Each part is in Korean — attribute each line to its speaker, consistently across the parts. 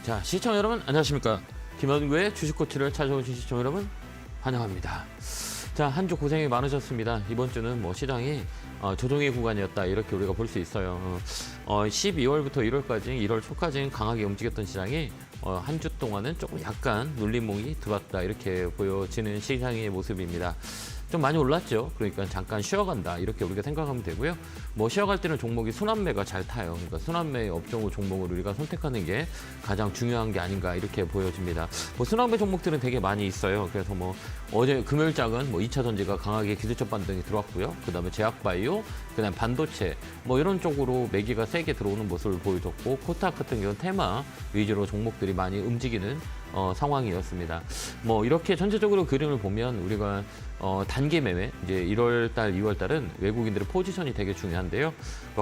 Speaker 1: 자, 시청 여러분 안녕하십니까? 김원구의 주식코치를 찾아오신 시청 여러분 환영합니다. 자, 한 주 고생이 많으셨습니다. 이번 주는 뭐 시장이 조정의 구간이었다 이렇게 우리가 볼 수 있어요. 12월부터 1월까지 1월 초까지 강하게 움직였던 시장이 한 주 동안은 조금 약간 눌림목이 들어왔다 이렇게 보여지는 시장의 모습입니다. 좀 많이 올랐죠. 그러니까 잠깐 쉬어간다 이렇게 우리가 생각하면 되고요. 뭐 쉬어갈 때는 종목이 순환매가 잘 타요. 그러니까 순환매 업종 종목을 우리가 선택하는 게 가장 중요한 게 아닌가 이렇게 보여집니다. 뭐 순환매 종목들은 되게 많이 있어요. 그래서 뭐 어제 금요일장은 뭐 2차 전지가 강하게 기술적 반등이 들어왔고요. 그다음에 제약바이오, 그다음에 반도체 뭐 이런 쪽으로 매기가 세게 들어오는 모습을 보여줬고, 코스닥 같은 경우는 테마 위주로 종목들이 많이 움직이는 상황이었습니다. 뭐 이렇게 전체적으로 그림을 보면 우리가 단기 매매 이제 1월 달, 2월 달은 외국인들의 포지션이 되게 중요한데요.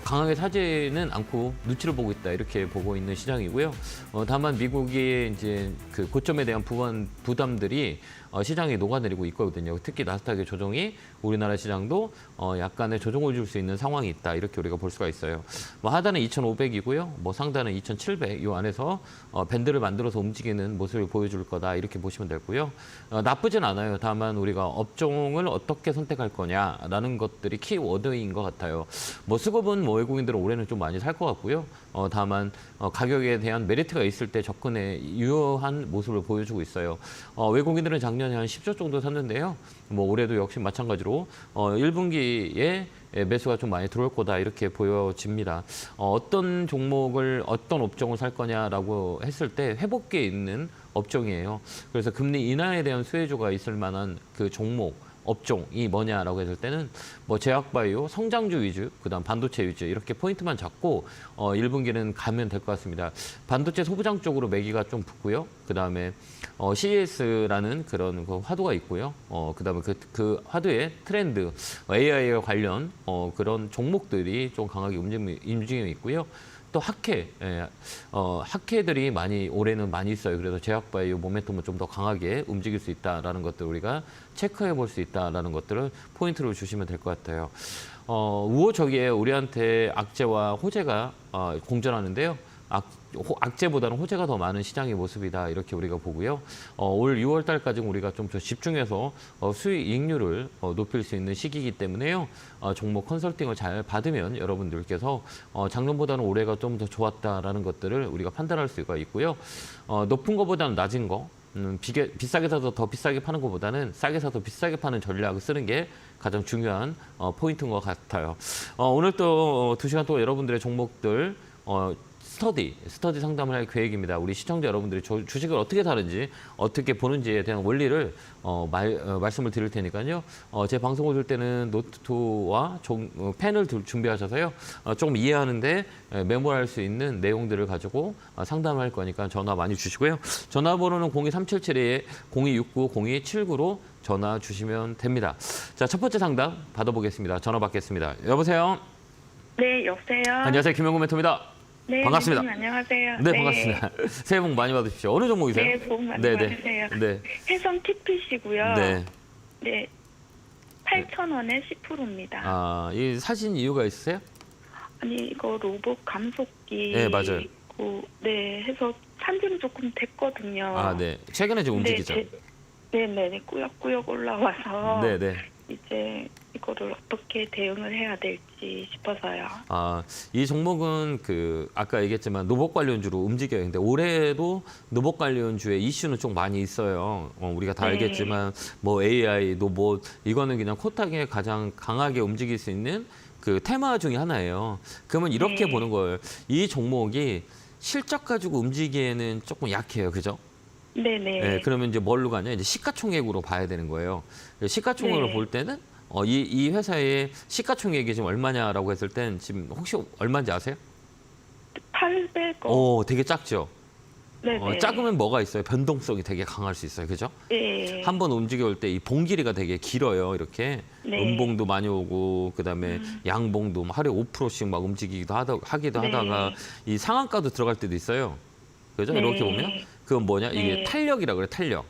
Speaker 1: 강하게 사지는 않고 눈치를 보고 있다 이렇게 보고 있는 시장이고요. 다만 미국의 이제 그 고점에 대한 부담들이 시장에 녹아내리고 있거든요. 특히 나스닥의 조정이 우리나라 시장도 약간의 조정을 줄 수 있는 상황이 있다 이렇게 우리가 볼 수가 있어요. 뭐 하단은 2,500이고요. 뭐 상단은 2,700. 이 안에서 밴드를 만들어서 움직이는 모습을 보여줄 거다 이렇게 보시면 되고요. 나쁘진 않아요. 다만 우리가 업종을 어떻게 선택할 거냐라는 것들이 키워드인 것 같아요. 뭐 수급은 뭐 외국인들은 올해는 좀 많이 살 것 같고요. 다만 가격에 대한 메리트가 있을 때 접근에 유효한 모습을 보여주고 있어요. 외국인들은 작년에 한 10조 정도 샀는데요. 뭐 올해도 역시 마찬가지로 1분기에 매수가 좀 많이 들어올 거다 이렇게 보여집니다. 어떤 종목을 어떤 업종을 살 거냐라고 했을 때 회복기에 있는 업종이에요. 그래서 금리 인하에 대한 수혜주가 있을 만한 그 종목 업종이 뭐냐라고 했을 때는 뭐 제약바이오, 성장주 위주, 그다음 반도체 위주 이렇게 포인트만 잡고 1분기는 가면 될 것 같습니다. 반도체 소부장 쪽으로 매기가 좀 붙고요. 그다음에 CES라는 그런 그 화두가 있고요. 그다음에 그 화두의 트렌드, AI와 관련 그런 종목들이 좀 강하게 움직임이 있고요. 또 학회들이 많이 올해는 많이 있어요. 그래서 제약바이오 모멘텀을 좀 더 강하게 움직일 수 있다라는 것들 우리가 체크해 볼 수 있다라는 것들을 포인트로 주시면 될 것 같아요. 우호적이에요. 우리한테 악재와 호재가 공존하는데요. 악재보다는 호재가 더 많은 시장의 모습이다 이렇게 우리가 보고요. 올 6월 달까지 우리가 좀 더 집중해서 수익률을 높일 수 있는 시기이기 때문에요. 종목 컨설팅을 잘 받으면 여러분들께서 작년보다는 올해가 좀 더 좋았다라는 것들을 우리가 판단할 수가 있고요. 높은 것보다는 낮은 거, 비싸게 사서 더 비싸게 파는 것보다는 싸게 사서 비싸게 파는 전략을 쓰는 게 가장 중요한 포인트인 것 같아요. 오늘 또 2시간 동안 여러분들의 종목들 스터디 상담을 할 계획입니다. 우리 시청자 여러분들이 주식을 어떻게 다른지, 어떻게 보는지에 대한 원리를 말씀을 드릴 테니까요. 제 방송을 들 때는 노트와 펜을 준비하셔서요. 조금 이해하는데 메모할 수 있는 내용들을 가지고 상담을 할 거니까 전화 많이 주시고요. 전화번호는 02377-0269-0279로 전화 주시면 됩니다. 자, 첫 번째 상담 받아보겠습니다. 전화 받겠습니다. 여보세요?
Speaker 2: 네, 여보세요?
Speaker 1: 안녕하세요. 김영구 멘토입니다.
Speaker 2: 네,
Speaker 1: 반갑습니다.
Speaker 2: 안녕하세요.
Speaker 1: 네, 반갑습니다. 새해 복 많이 받으십시오. 어느 종목이세요?
Speaker 2: 네, 복 많이
Speaker 1: 네,
Speaker 2: 받으세요.
Speaker 1: 네.
Speaker 2: 해성 TPC고요.
Speaker 1: 네.
Speaker 2: 네, 8,000원에 10%입니다.
Speaker 1: 이 사신 이유가 있으세요?
Speaker 2: 아니, 이거 로봇 감속기.
Speaker 1: 네, 맞아요.
Speaker 2: 네, 해서 산지는 조금 됐거든요.
Speaker 1: 네. 최근에 좀 움직이죠?
Speaker 2: 네, 꾸역꾸역 올라와서.
Speaker 1: 네.
Speaker 2: 이제 이거를 어떻게 대응을 해야 될지 싶어서요.
Speaker 1: 이 종목은 아까 얘기했지만 로봇 관련주로 움직여요. 근데 올해도 로봇 관련주의 이슈는 좀 많이 있어요. 우리가 다
Speaker 2: 네.
Speaker 1: 알겠지만 뭐 AI, 로봇 이거는 그냥 코스닥에 가장 강하게 움직일 수 있는 그 테마 중에 하나예요. 그러면 이렇게
Speaker 2: 네.
Speaker 1: 보는 거예요. 이 종목이 실적 가지고 움직이기에는 조금 약해요. 그죠?
Speaker 2: 네네.
Speaker 1: 네, 그러면 이제 뭘로 가냐? 이제 시가총액으로 봐야 되는 거예요. 시가총액을
Speaker 2: 네.
Speaker 1: 볼 때는 이 회사의 시가총액이 지금 얼마냐라고 했을 땐 지금 혹시 얼마인지 아세요?
Speaker 2: 800억.
Speaker 1: 되게 작죠?
Speaker 2: 네네.
Speaker 1: 작으면 뭐가 있어요? 변동성이 되게 강할 수 있어요. 그죠?
Speaker 2: 네.
Speaker 1: 한번 움직여올 때 이 봉길이가 되게 길어요. 이렇게.
Speaker 2: 네.
Speaker 1: 음봉도 많이 오고 그다음에 양봉도 하루에 5%씩 막 움직이기도 하기도
Speaker 2: 네.
Speaker 1: 하다가 이 상한가도 들어갈 때도 있어요. 그죠?
Speaker 2: 네.
Speaker 1: 이렇게 보면 그건 뭐냐? 이게
Speaker 2: 네.
Speaker 1: 탄력이라고 그래. 탄력.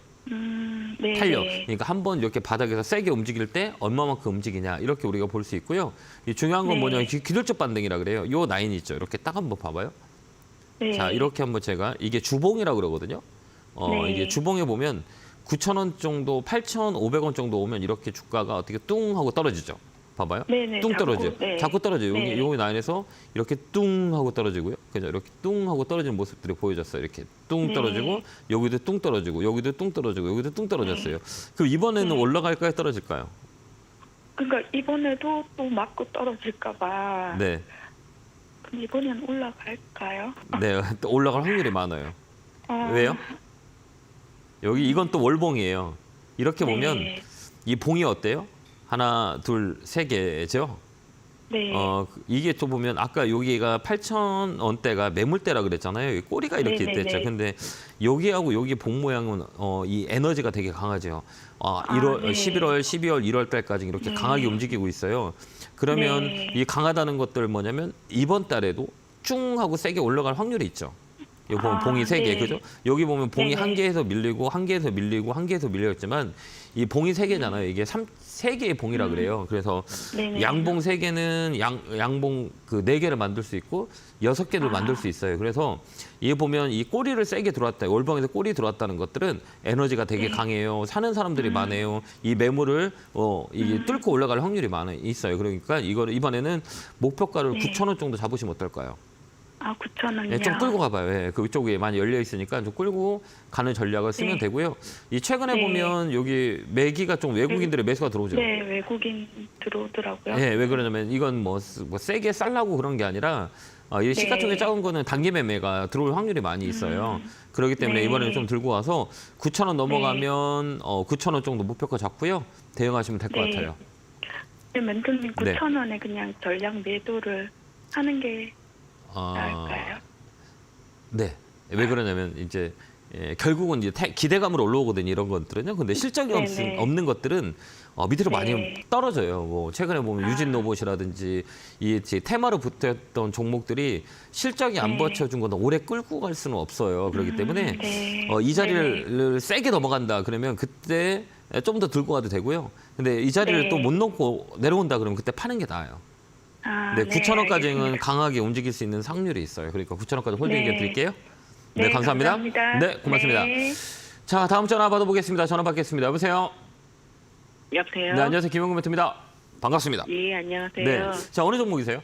Speaker 2: 네.
Speaker 1: 탄력. 그러니까 한번 이렇게 바닥에서 세게 움직일 때 얼마만큼 움직이냐 이렇게 우리가 볼 수 있고요. 이 중요한 건
Speaker 2: 네.
Speaker 1: 뭐냐? 기술적 반등이라 그래요. 요 라인 있죠. 이렇게 딱 한번 봐봐요.
Speaker 2: 네.
Speaker 1: 자, 이렇게 한번 제가 이게 주봉이라고 그러거든요.
Speaker 2: 네.
Speaker 1: 이게 주봉에 보면 9,000원 정도, 8,500원 정도 오면 이렇게 주가가 어떻게 뚱 하고 떨어지죠. 봐봐요.
Speaker 2: 네네.
Speaker 1: 뚱 떨어져요.
Speaker 2: 자꾸, 네.
Speaker 1: 자꾸 떨어져요. 여기
Speaker 2: 네.
Speaker 1: 요 라인에서 이렇게 뚱 하고 떨어지고요. 그죠? 이렇게 뚱 하고 떨어지는 모습들이 보여졌어요. 이렇게 뚱
Speaker 2: 네.
Speaker 1: 떨어지고 여기도 뚱 떨어지고 여기도 뚱 떨어지고 여기도 뚱 떨어졌어요. 그럼 이번에는
Speaker 2: 네.
Speaker 1: 올라갈까요? 떨어질까요?
Speaker 2: 그러니까 이번에도 또 맞고 떨어질까봐.
Speaker 1: 네.
Speaker 2: 그럼 이번엔 올라갈까요?
Speaker 1: 네. 또 올라갈 확률이 많아요.
Speaker 2: 어,
Speaker 1: 왜요? 여기 이건 또 월봉이에요. 이렇게 보면
Speaker 2: 네.
Speaker 1: 이 봉이 어때요? 하나, 둘, 세 개죠.
Speaker 2: 네.
Speaker 1: 이게 또 보면 아까 여기가 8,000원대가 매물대라 그랬잖아요. 이 꼬리가 이렇게
Speaker 2: 네네네.
Speaker 1: 있댔죠. 근데 여기하고 여기 봉 모양은 이 에너지가 되게 강하죠. 1월,
Speaker 2: 네.
Speaker 1: 11월, 12월, 1월 달까지 이렇게
Speaker 2: 네.
Speaker 1: 강하게 움직이고 있어요. 그러면
Speaker 2: 네.
Speaker 1: 이 강하다는 것들 뭐냐면 이번 달에도 쭉 하고 세게 올라갈 확률이 있죠. 여기 보면 봉이 세 개,
Speaker 2: 네.
Speaker 1: 그죠? 여기 보면 봉이
Speaker 2: 네네.
Speaker 1: 한 개에서 밀리고 한 개에서 밀리고 한 개에서 밀렸지만 이 봉이 세 개잖아요. 이게 세 개의 봉이라 그래요. 그래서
Speaker 2: 네네.
Speaker 1: 양봉 세 개는 양봉 그 네 개를 만들 수 있고 6개를 만들 수 있어요. 그래서 이 보면 이 꼬리를 세게 들어왔다. 월봉에서 꼬리 들어왔다는 것들은 에너지가 되게
Speaker 2: 네.
Speaker 1: 강해요. 사는 사람들이 많아요. 이 매물을 이게 뚫고 올라갈 확률이 있어요. 그러니까 이거를 이번에는 목표가를
Speaker 2: 네.
Speaker 1: 9,000원 정도 잡으시면 어떨까요?
Speaker 2: 9,000원이요.
Speaker 1: 예, 좀 끌고 가봐요. 예, 그쪽에 많이 열려 있으니까 좀 끌고 가는 전략을 쓰면
Speaker 2: 네.
Speaker 1: 되고요. 이 최근에
Speaker 2: 네.
Speaker 1: 보면 여기 매기가 좀 외국인들의 매수가 들어오죠.
Speaker 2: 네, 외국인 들어오더라고요.
Speaker 1: 예, 왜 그러냐면 이건 뭐 세게 쌀라고 그런 게 아니라 이 시가총액
Speaker 2: 네.
Speaker 1: 작은 거는 단기 매매가 들어올 확률이 많이 있어요. 그렇기 때문에
Speaker 2: 네.
Speaker 1: 이번에는 좀 들고 와서 9,000원 넘어가면 9,000원 정도 목표가 잡고요. 대응하시면 될 것
Speaker 2: 네.
Speaker 1: 같아요.
Speaker 2: 네, 멘토님
Speaker 1: 네.
Speaker 2: 9,000원에 그냥 전량 매도를 하는 게 나을까요?
Speaker 1: 네. 왜 그러냐면 이제 결국은 이제 기대감으로 올라오거든요. 이런 것들은요. 근데 실적이
Speaker 2: 네네.
Speaker 1: 없는 것들은 밑으로
Speaker 2: 네.
Speaker 1: 많이 떨어져요. 뭐 최근에 보면 유진 로봇이라든지 이 테마로 붙었던 종목들이 실적이 안
Speaker 2: 네.
Speaker 1: 받쳐준 건 오래 끌고 갈 수는 없어요. 그렇기 때문에
Speaker 2: 네.
Speaker 1: 이 자리를 세게 넘어간다 그러면 그때 좀 더 들고 가도 되고요. 근데 이 자리를
Speaker 2: 네.
Speaker 1: 또 못 넘고 내려온다 그러면 그때 파는 게 나아요. 네, 9,000원까지는
Speaker 2: 알겠습니다.
Speaker 1: 강하게 움직일 수 있는 확률이 있어요. 그러니까 9,000원까지 홀딩
Speaker 2: 네.
Speaker 1: 드릴게요. 네,
Speaker 2: 네,
Speaker 1: 감사합니다.
Speaker 2: 감사합니다.
Speaker 1: 네, 고맙습니다.
Speaker 2: 네.
Speaker 1: 자, 다음 전화 받아보겠습니다. 전화 받겠습니다. 여보세요?
Speaker 3: 여보세요?
Speaker 1: 네, 안녕하세요. 김영구 멘트입니다. 반갑습니다.
Speaker 3: 예, 안녕하세요.
Speaker 1: 네. 자, 어느 종목이세요?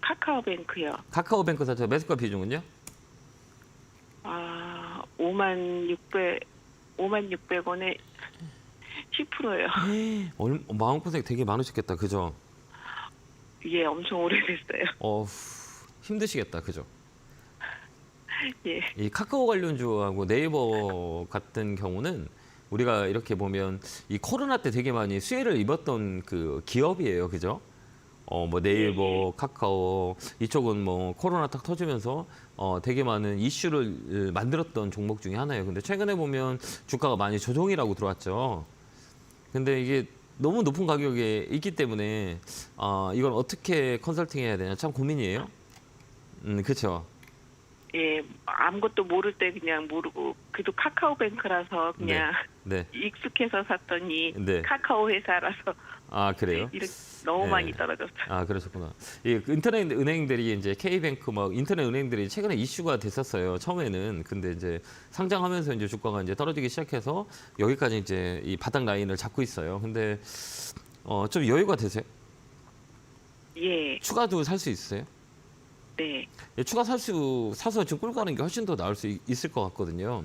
Speaker 3: 카카오뱅크요.
Speaker 1: 카카오뱅크 사채 매수가 비중은요?
Speaker 3: 56,600원에 10%예요.
Speaker 1: 마음고생 되게 많으셨겠다. 그죠?
Speaker 3: 예, 엄청 오래됐어요.
Speaker 1: 힘드시겠다. 그죠?
Speaker 3: 예.
Speaker 1: 이 카카오 관련주하고 네이버 같은 경우는 우리가 이렇게 보면 이 코로나 때 되게 많이 수혜를 입었던 그 기업이에요. 그죠? 뭐 네이버, 카카오 이쪽은 뭐 코로나 딱 터지면서 되게 많은 이슈를 만들었던 종목 중에 하나예요. 근데 최근에 보면 주가가 많이 조정이라고 들어왔죠. 근데 이게 너무 높은 가격에 있기 때문에 이걸 어떻게 컨설팅 해야 되냐 참 고민이에요. 그렇죠.
Speaker 3: 예, 아무것도 모를 때 그냥 모르고 그래도 카카오뱅크라서 그냥
Speaker 1: 네.
Speaker 3: 익숙해서 샀더니
Speaker 1: 네.
Speaker 3: 카카오 회사라서
Speaker 1: 그래요?
Speaker 3: 이렇게 너무
Speaker 1: 네.
Speaker 3: 많이 떨어졌어요.
Speaker 1: 그러셨구나. 이 인터넷 은행들이 이제 K뱅크 막 인터넷 은행들이 최근에 이슈가 됐었어요. 처음에는. 근데 이제 상장하면서 이제 주가가 이제 떨어지기 시작해서 여기까지 이제 이 바닥 라인을 잡고 있어요. 근데 좀 여유가 되세요?
Speaker 3: 예,
Speaker 1: 추가도 살 수 있으세요?
Speaker 3: 네.
Speaker 1: 추가 사서 지금 끌고 가는 게 훨씬 더 나을 수 있을 것 같거든요.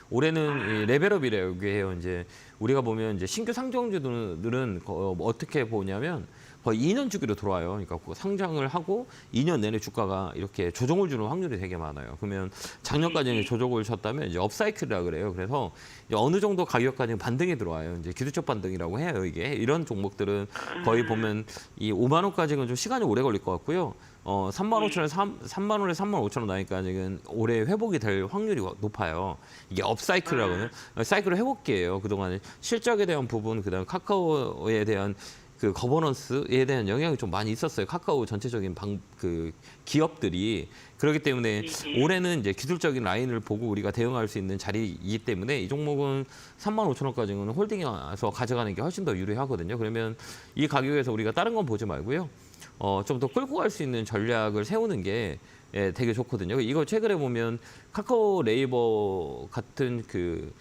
Speaker 1: 올해는 이 레벨업이라고 해요. 이제 우리가 보면 이제 신규 상장주들은 어떻게 보냐면 거의 2년 주기로 돌아와요. 그러니까 그 상장을 하고 2년 내내 주가가 이렇게 조정을 주는 확률이 되게 많아요. 그러면 작년까지는 조정을 쳤다면 이제 업사이클이라 그래요. 그래서 이제 어느 정도 가격까지는 반등이 들어와요. 이제 기술적 반등이라고 해요. 이게 이런 종목들은 거의 보면 이 5만 원까지는 좀 시간이 오래 걸릴 것 같고요. 3만 5천 원, 3만 원에 3만 5천 원 나니까 지금 올해 회복이 될 확률이 높아요. 이게 업사이클이라고 해요. 사이클 회복기예요. 그동안 실적에 대한 부분, 그다음 카카오에 대한 그 거버넌스에 대한 영향이 좀 많이 있었어요. 카카오 전체적인 그 기업들이 그렇기 때문에 올해는 이제 기술적인 라인을 보고 우리가 대응할 수 있는 자리이기 때문에 이 종목은 3만 5천 원까지는 홀딩해서 가져가는 게 훨씬 더 유리하거든요. 그러면 이 가격에서 우리가 다른 건 보지 말고요. 좀 더 끌고 갈 수 있는 전략을 세우는 게 되게 좋거든요. 이거 최근에 보면 카카오 네이버 같은 그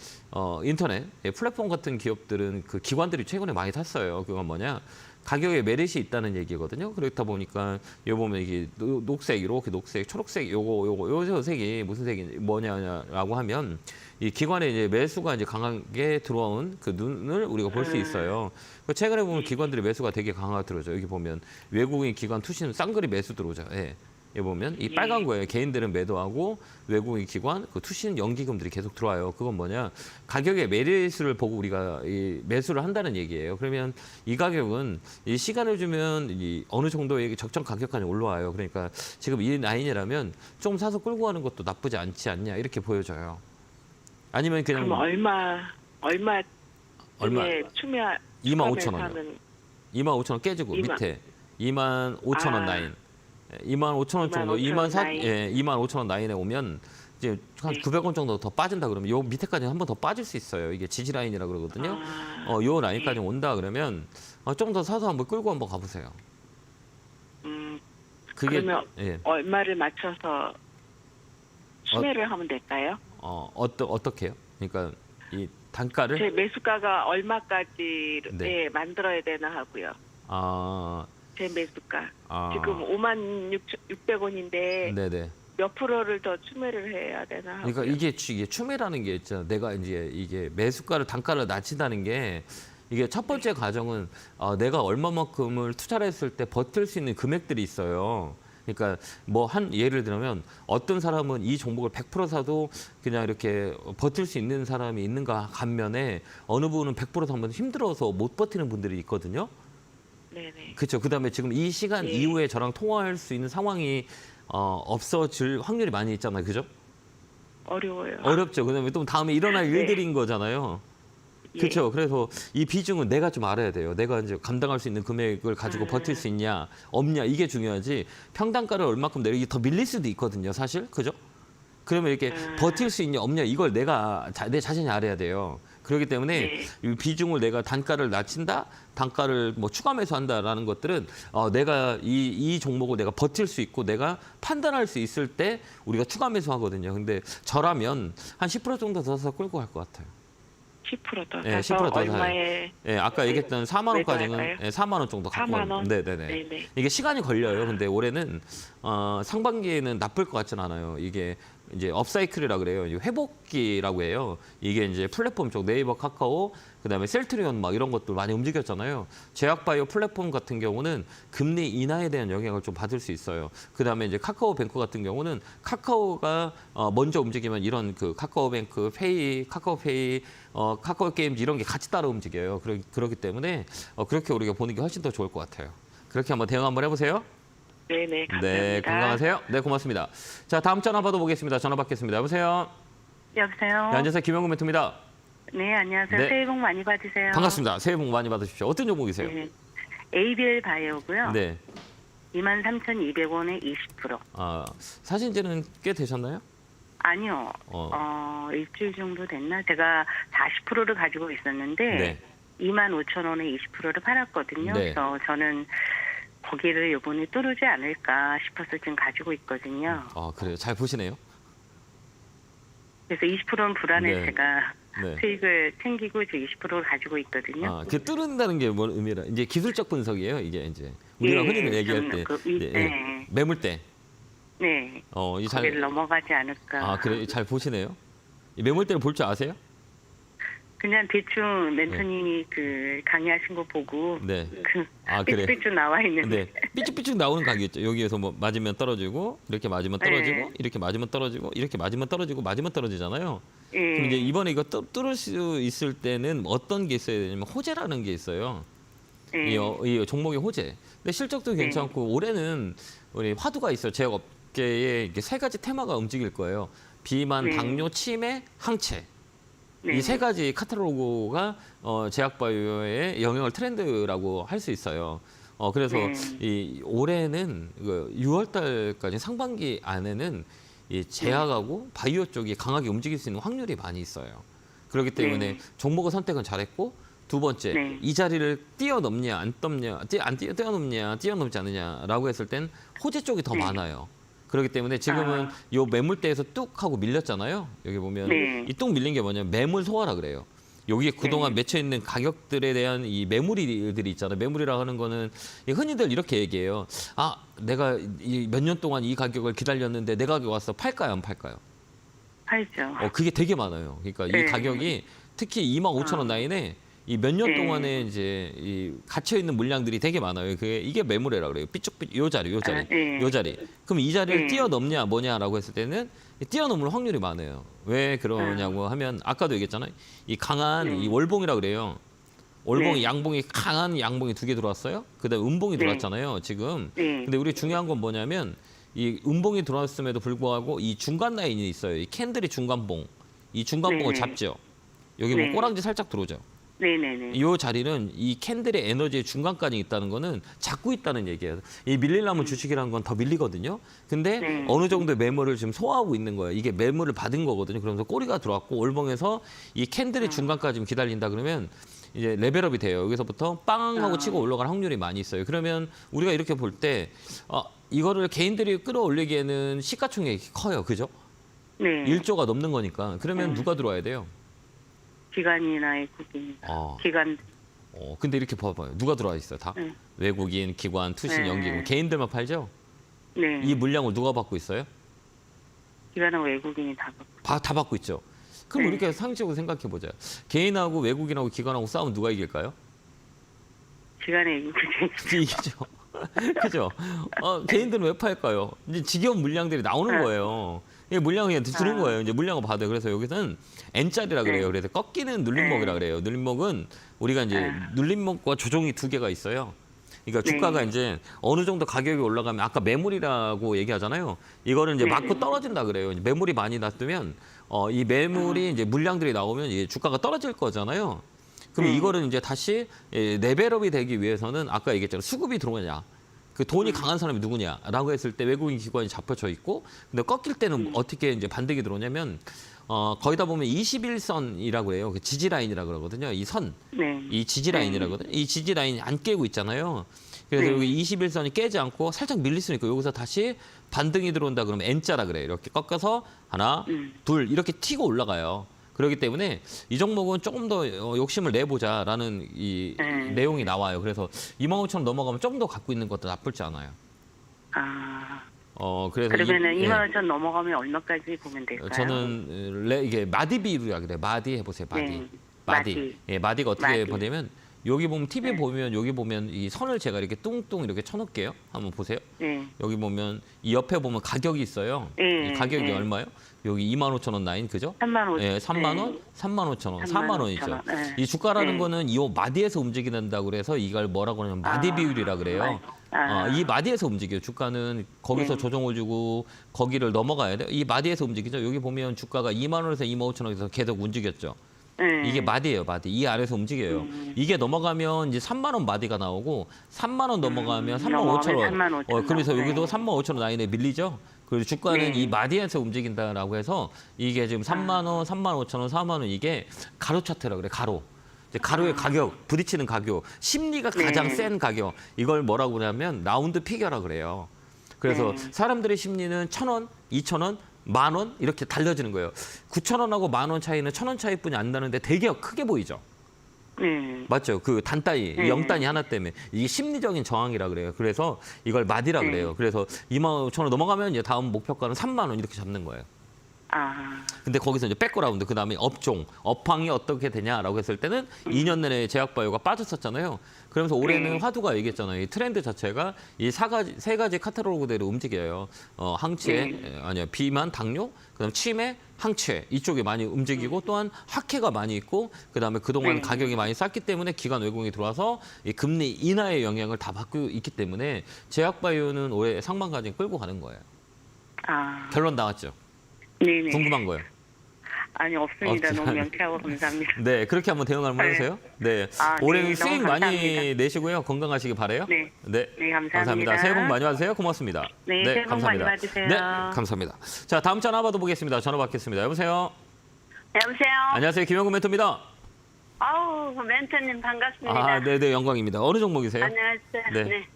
Speaker 1: 인터넷 플랫폼 같은 기업들은 그 기관들이 최근에 많이 탔어요. 그건 뭐냐? 가격에 메릿이 있다는 얘기거든요. 그렇다 보니까 여기 보면 이게 녹색 이렇게 녹색, 초록색 요거 색이 무슨 색이 뭐냐라고 하면 이 기관의 이제 매수가 이제 강하게 들어온 그 눈을 우리가 볼 수 있어요. 최근에 보면 기관들의 매수가 되게 강하게 들어오죠. 여기 보면 외국인 기관 투신 쌍거리 매수 들어오죠. 예. 여기 보면 이 빨간 거예요. 개인들은 매도하고 외국인 기관 그 투신 연기금들이 계속 들어와요. 그건 뭐냐? 가격의 메리트를 보고 우리가 이 매수를 한다는 얘기예요. 그러면 이 가격은 이 시간을 주면 이 어느 정도의 적정 가격까지 올라와요. 그러니까 지금 이 라인이라면 좀 사서 끌고 가는 것도 나쁘지 않지 않냐 이렇게 보여져요. 아니면 그냥
Speaker 3: 그럼 얼마 추매
Speaker 1: 25,000원이요. 25,000원 깨지고
Speaker 3: 2만.
Speaker 1: 밑에 25,000원 라인. 25,000원 정도, 25,000원 라인에 오면 이제 한 900원 정도 더 빠진다 그러면 요 밑에까지 한 번 더 빠질 수 있어요. 이게 지지 라인이라 그러거든요. 요 라인까지 온다 그러면 좀 더 사서 한번 끌고 한번 가보세요. 그게
Speaker 3: 그러면 얼마를 맞춰서 추매를 하면 될까요?
Speaker 1: 어떻게요? 그러니까 이 단가를
Speaker 3: 제 매수가가 얼마까지
Speaker 1: 네.
Speaker 3: 만들어야 되나 하고요. 제 매수가 지금 56,600원인데
Speaker 1: 네네.
Speaker 3: 몇 프로를 더 추매를 해야 되나 하고요.
Speaker 1: 그러니까 이게 추매라는 게 있잖아. 내가 이제 이게 매수가를 단가를 낮춘다는 게 이게 첫 번째 과정은 내가 얼마만큼을 투자를 했을 때 버틸 수 있는 금액들이 있어요. 그러니까 뭐 예를 들면 어떤 사람은 이 종목을 100% 사도 그냥 이렇게 버틸 수 있는 사람이 있는가 반면에 어느 분은 100% 사면 힘들어서 못 버티는 분들이 있거든요.
Speaker 3: 네네.
Speaker 1: 그렇죠. 그다음에 지금 이 시간 이후에 저랑 통화할 수 있는 상황이 없어질 확률이 많이 있잖아요. 그죠?
Speaker 3: 어려워요.
Speaker 1: 어렵죠. 그다음에 또 다음에 일어날 일들인 거잖아요. 그렇죠. 그래서 이 비중은 내가 좀 알아야 돼요. 내가 이제 감당할 수 있는 금액을 가지고 버틸 수 있냐, 없냐 이게 중요하지. 평단가를 얼마큼 내려 이게 더 밀릴 수도 있거든요. 사실, 그죠? 그러면 이렇게 버틸 수 있냐, 없냐 이걸 내가 내 자신이 알아야 돼요. 그렇기 때문에 이 비중을 내가 단가를 낮춘다, 단가를 뭐 추가 매수한다라는 것들은 내가 이 종목을 내가 버틸 수 있고 내가 판단할 수 있을 때 우리가 추가 매수하거든요. 근데 저라면 한 10% 정도 더 사서 끌고 갈 것 같아요.
Speaker 3: 10% 더
Speaker 1: 예,
Speaker 3: 사서
Speaker 1: 10% 더
Speaker 3: 얼마에
Speaker 1: 아까 얘기했던 4만 원까지는
Speaker 3: 매도할까요?
Speaker 1: 4만 원 정도 갖고
Speaker 3: 4만 원?
Speaker 1: 네네네.
Speaker 3: 네네.
Speaker 1: 이게 시간이 걸려요. 근데 올해는 상반기에는 나쁠 것 같지는 않아요. 이게 이제 업사이클이라 그래요. 이제 회복기라고 해요. 이게 이제 플랫폼 쪽 네이버, 카카오, 그다음에 셀트리온 막 이런 것들 많이 움직였잖아요. 제약바이오 플랫폼 같은 경우는 금리 인하에 대한 영향을 좀 받을 수 있어요. 그다음에 이제 카카오뱅크 같은 경우는 카카오가 먼저 움직이면 이런 그 카카오뱅크 페이, 카카오페이, 카카오게임즈 이런 게 같이 따라 움직여요. 그렇기 때문에 그렇게 우리가 보는 게 훨씬 더 좋을 것 같아요. 그렇게 한번 대응 한번 해보세요.
Speaker 3: 네네, 감사합니다.
Speaker 1: 네, 건강하세요. 네, 고맙습니다. 자, 다음 전화 받아보겠습니다. 전화 받겠습니다. 여보세요.
Speaker 4: 여보세요.
Speaker 1: 네, 안녕하세요. 김영구 멘토입니다.
Speaker 4: 네, 안녕하세요.
Speaker 1: 네.
Speaker 4: 새해 복 많이 받으세요.
Speaker 1: 반갑습니다. 새해 복 많이 받으십시오. 어떤 종목이세요?
Speaker 4: 네. 에이비엘 바이오고요.
Speaker 1: 네.
Speaker 4: 23,200원에 20%.
Speaker 1: 사신 지는 꽤 되셨나요?
Speaker 4: 아니요. 일주일 정도 됐나? 제가 40%를 가지고 있었는데
Speaker 1: 네.
Speaker 4: 25,000원에 20%를 팔았거든요.
Speaker 1: 네.
Speaker 4: 그래서 저는 거기를 이번에 뚫지 않을까 싶어서 지금 가지고 있거든요.
Speaker 1: 그래요. 잘 보시네요.
Speaker 4: 그래서 20%는 불안해
Speaker 1: 네.
Speaker 4: 제가
Speaker 1: 네.
Speaker 4: 수익을 챙기고 이제 20%를 가지고 있거든요.
Speaker 1: 그 뚫는다는 게 뭔 의미라? 이제 기술적 분석이에요. 이게 이제 우리가 흔히 얘기할 때 매물대.
Speaker 4: 네.
Speaker 1: 이
Speaker 4: 거기를 넘어가지 않을까.
Speaker 1: 그래 잘 보시네요. 이 매물대를 볼 줄 아세요?
Speaker 4: 그냥 대충 멘토님이 그 강의하신 거 보고
Speaker 1: 네.
Speaker 4: 그래. 삐쭉 나와 있는데.
Speaker 1: 네. 삐쭉삐쭉 나오는 가격이죠. 여기에서 뭐 맞으면 떨어지고 이렇게 맞으면 떨어지고
Speaker 4: 네.
Speaker 1: 이렇게 맞으면 떨어지고 이렇게 맞으면 떨어지고 맞으면 떨어지잖아요.
Speaker 4: 예.
Speaker 1: 그럼 이제 이번에 이거 뚫을 수 있을 때는 어떤 게 있어야 되냐면 호재라는 게 있어요.
Speaker 4: 예.
Speaker 1: 이 종목의 호재. 근데 실적도 괜찮고 올해는 우리 화두가 있어요. 제약업계에 이게 세 가지 테마가 움직일 거예요. 비만, 당뇨, 치매, 항체. 이 세 가지 카탈로그가 제약바이오의 영역을 트렌드라고 할 수 있어요. 그래서 이 올해는 6월 달까지 상반기 안에는 이 제약하고 바이오 쪽이 강하게 움직일 수 있는 확률이 많이 있어요. 그렇기 때문에 종목의 선택은 잘했고 두 번째 이 자리를 뛰어넘냐 안 뛰어넘냐 뛰어넘지 않느냐라고 했을 땐 호재 쪽이 더 많아요. 그렇기 때문에 지금은 요 매물대에서 뚝 하고 밀렸잖아요. 여기 보면
Speaker 4: 네.
Speaker 1: 이 뚝 밀린 게 뭐냐면 매물 소화라 그래요. 여기에 그동안 맺혀 있는 가격들에 대한 이 매물이들이 있잖아요. 매물이라고 하는 거는 흔히들 이렇게 얘기해요. 아, 내가 몇 년 동안 이 가격을 기다렸는데 내 가격 와서 팔까요, 안 팔까요?
Speaker 4: 팔죠.
Speaker 1: 그게 되게 많아요. 그러니까
Speaker 4: 네.
Speaker 1: 이 가격이 특히 25,000원 라인에 이 몇 년
Speaker 4: 네.
Speaker 1: 동안에 이제 이 갇혀 있는 물량들이 되게 많아요. 이게 매물이라고 그래요. 삐쭉삐쭉 요 자리, 요 자리,
Speaker 4: 네.
Speaker 1: 요 자리. 그럼 이 자리를
Speaker 4: 네.
Speaker 1: 뛰어넘냐 뭐냐라고 했을 때는 뛰어넘을 확률이 많아요. 왜 그러냐고 하면 아까도 얘기했잖아요. 이 강한 이 월봉이라 그래요. 월봉이
Speaker 4: 네.
Speaker 1: 양봉이 강한 양봉이 2개 들어왔어요. 그다음에 음봉이
Speaker 4: 네.
Speaker 1: 들어왔잖아요. 지금.
Speaker 4: 네.
Speaker 1: 근데 우리 중요한 건 뭐냐면 이 음봉이 들어왔음에도 불구하고 이 중간 라인이 있어요. 이 캔들이 중간봉. 이 중간봉을
Speaker 4: 네.
Speaker 1: 잡죠. 여기 뭐
Speaker 4: 네.
Speaker 1: 꼬랑지 살짝 들어오죠.
Speaker 4: 네네네.
Speaker 1: 이 자리는 이 캔들의 에너지의 중간까지 있다는 거는 잡고 있다는 얘기예요. 이 밀리려면 주식이라는 건 더 밀리거든요. 근데
Speaker 4: 네.
Speaker 1: 어느 정도의 매물을 지금 소화하고 있는 거예요. 이게 매물을 받은 거거든요. 그러면서 꼬리가 들어왔고 월봉에서 이 캔들의 중간까지 기다린다 그러면 이제 레벨업이 돼요. 여기서부터 빵 하고 치고 올라갈 확률이 많이 있어요. 그러면 우리가 이렇게 볼 때 이거를 개인들이 끌어올리기에는 시가총액이 커요. 그죠?
Speaker 4: 네.
Speaker 1: 1조가 넘는 거니까. 그러면 누가 들어와야 돼요?
Speaker 4: 기관이나 외국인. 기관.
Speaker 1: 근데 이렇게 봐봐요. 누가 들어와 있어요? 다?
Speaker 4: 네.
Speaker 1: 외국인, 기관, 투신,
Speaker 4: 네.
Speaker 1: 연기금. 개인들만 팔죠?
Speaker 4: 네.
Speaker 1: 이 물량을 누가 받고 있어요?
Speaker 4: 기관하고 외국인이 다 받고.
Speaker 1: 다 받고 있죠. 그럼
Speaker 4: 네.
Speaker 1: 이렇게 상식적으로 생각해 보자. 개인하고 외국인하고 기관하고 싸우면 누가 이길까요?
Speaker 4: 기관의 외국인이.
Speaker 1: 이기죠. 그죠? 개인들은 왜 팔까요? 이제 지겨운 물량들이 나오는 거예요. 이 물량을 그냥 주는 거예요. 이제 물량을 받아요. 그래서 여기서는 N자리라 그래요. 그래서 꺾이는 눌림목이라 그래요. 눌림목은 우리가 이제 눌림목과 조정이 2개가 있어요. 그러니까 주가가 이제 어느 정도 가격이 올라가면 아까 매물이라고 얘기하잖아요. 이거는 이제 맞고 떨어진다 그래요. 이제 매물이 많이 났으면 이 매물이 이제 물량들이 나오면 이제 주가가 떨어질 거잖아요. 그럼 이거를 이제 다시 레벨업이 되기 위해서는 아까 얘기했잖아요. 수급이 들어오냐. 그 돈이 강한 사람이 누구냐라고 했을 때 외국인 기관이 잡혀져 있고, 근데 꺾일 때는 어떻게 이제 반등이 들어오냐면 거기다 보면 21선이라고 해요. 그 지지 라인이라고 그러거든요. 이 선,
Speaker 4: 네.
Speaker 1: 이 지지 라인이라거든요. 이 지지 라인이 안 깨고 있잖아요. 그래서 여기 21선이 깨지 않고 살짝 밀릴 수 있고 여기서 다시 반등이 들어온다 그러면 N자라 그래요. 이렇게 꺾어서 하나, 둘 이렇게 튀고 올라가요. 그렇기 때문에 이 종목은 조금 더 욕심을 내보자라는 이 내용이 나와요. 그래서 25,000원 넘어가면 좀 더 갖고 있는 것도 나쁘지 않아요. 그래서
Speaker 4: 그러면은 25,000원 넘어가면 얼마까지 보면 될까요?
Speaker 1: 저는 이게 마디 비율이라 그래요. 마디 해보세요. 마디.
Speaker 4: 네.
Speaker 1: 마디. 예, 마디가 어떻게
Speaker 4: 마디.
Speaker 1: 보냐면 여기 보면 TV 보면 여기 보면 이 선을 제가 이렇게 뚱뚱 이렇게 쳐놓을게요. 한번 보세요.
Speaker 4: 네.
Speaker 1: 여기 보면 이 옆에 보면 가격이 있어요.
Speaker 4: 네,
Speaker 1: 이 가격이
Speaker 4: 네.
Speaker 1: 얼마요? 여기 25,000원 라인 그죠?
Speaker 4: 35,000원.
Speaker 1: 예, 3만 원, 35,000원, 4만 원이죠.
Speaker 4: 35,000원. 네.
Speaker 1: 이 주가라는
Speaker 4: 네.
Speaker 1: 거는 이 마디에서 움직인다고 그래서 이걸 뭐라고 하냐면 마디 비율이라 그래요. 이 마디에서 움직여요. 주가는 거기서 조정을 주고 거기를 넘어가야 돼요. 이 마디에서 움직이죠. 여기 보면 주가가 2만 원에서 25,000원에서 계속 움직였죠. 이게 마디예요, 마디. 이 아래에서 움직여요. 이게 넘어가면 이제 3만 원 마디가 나오고 3만 원 넘어가면 3만 5천 원.
Speaker 4: 35,000원.
Speaker 1: 그래서
Speaker 4: 네.
Speaker 1: 여기도 3만 5천 원 라인에 밀리죠. 그리고 주가는
Speaker 4: 네.
Speaker 1: 이 마디에서 움직인다라고 해서 이게 지금 3만 원, 3만 5천 원, 4만 원 이게 가로 차트라고 그래, 가로. 이제 가로의 가격, 부딪히는 가격, 심리가 가장
Speaker 4: 네.
Speaker 1: 센 가격. 이걸 뭐라고 그러냐면 라운드 피겨라 그래요. 그래서 사람들의 심리는 1,000원, 2,000원, 10,000원 이렇게 달려지는 거예요. 9,000원하고 10,000원 차이는 1,000원 차이뿐이 안 나는데 되게 크게 보이죠.
Speaker 4: 네.
Speaker 1: 맞죠? 그 단따위, 0단위 하나 때문에 이게 심리적인 저항이라 그래요. 그래서 이걸 마디라 그래요. 그래서 25,000원 넘어가면 이제 다음 목표가는 3만 원 이렇게 잡는 거예요. 근데 거기서 이제 백그라운드 그다음에 업종, 업황이 어떻게 되냐라고 했을 때는 2년 내내 제약바이오가 빠졌었잖아요. 그러면서 올해는 화두가 얘기했잖아요. 이 트렌드 자체가 이 세 가지 카테고리대로 움직여요. 항체, 아니요 비만, 당뇨, 그다음 치매, 항체 이쪽이 많이 움직이고 또한 학회가 많이 있고 그다음에 그동안 가격이 많이 쌌기 때문에 기관 외국인이 들어와서 이 금리 인하의 영향을 다 받고 있기 때문에 제약바이오는 올해 상반까지 끌고 가는 거예요. 결론 나왔죠.
Speaker 4: 네네.
Speaker 1: 궁금한 거예요.
Speaker 4: 아니 없습니다. 너무 명쾌하고 감사합니다.
Speaker 1: 네, 그렇게 한번 대응 한번 해주세요. 네, 올해는
Speaker 4: 네, 너무
Speaker 1: 수익 많이
Speaker 4: 감사합니다.
Speaker 1: 내시고요. 건강하시기 바래요.
Speaker 4: 네.
Speaker 1: 네,
Speaker 4: 네, 감사합니다.
Speaker 1: 새해 복 많이 받으세요. 고맙습니다.
Speaker 4: 네, 새해 복 많이 받으세요.
Speaker 1: 네, 감사합니다. 자, 다음 전화 받아보겠습니다. 전화 받겠습니다. 여보세요.
Speaker 5: 여보세요?
Speaker 1: 안녕하세요. 김영구 멘토입니다.
Speaker 5: 아우, 멘토님 반갑습니다.
Speaker 1: 네, 영광입니다. 어느 종목이세요?
Speaker 5: 안녕하세요.
Speaker 1: 네.
Speaker 5: 네.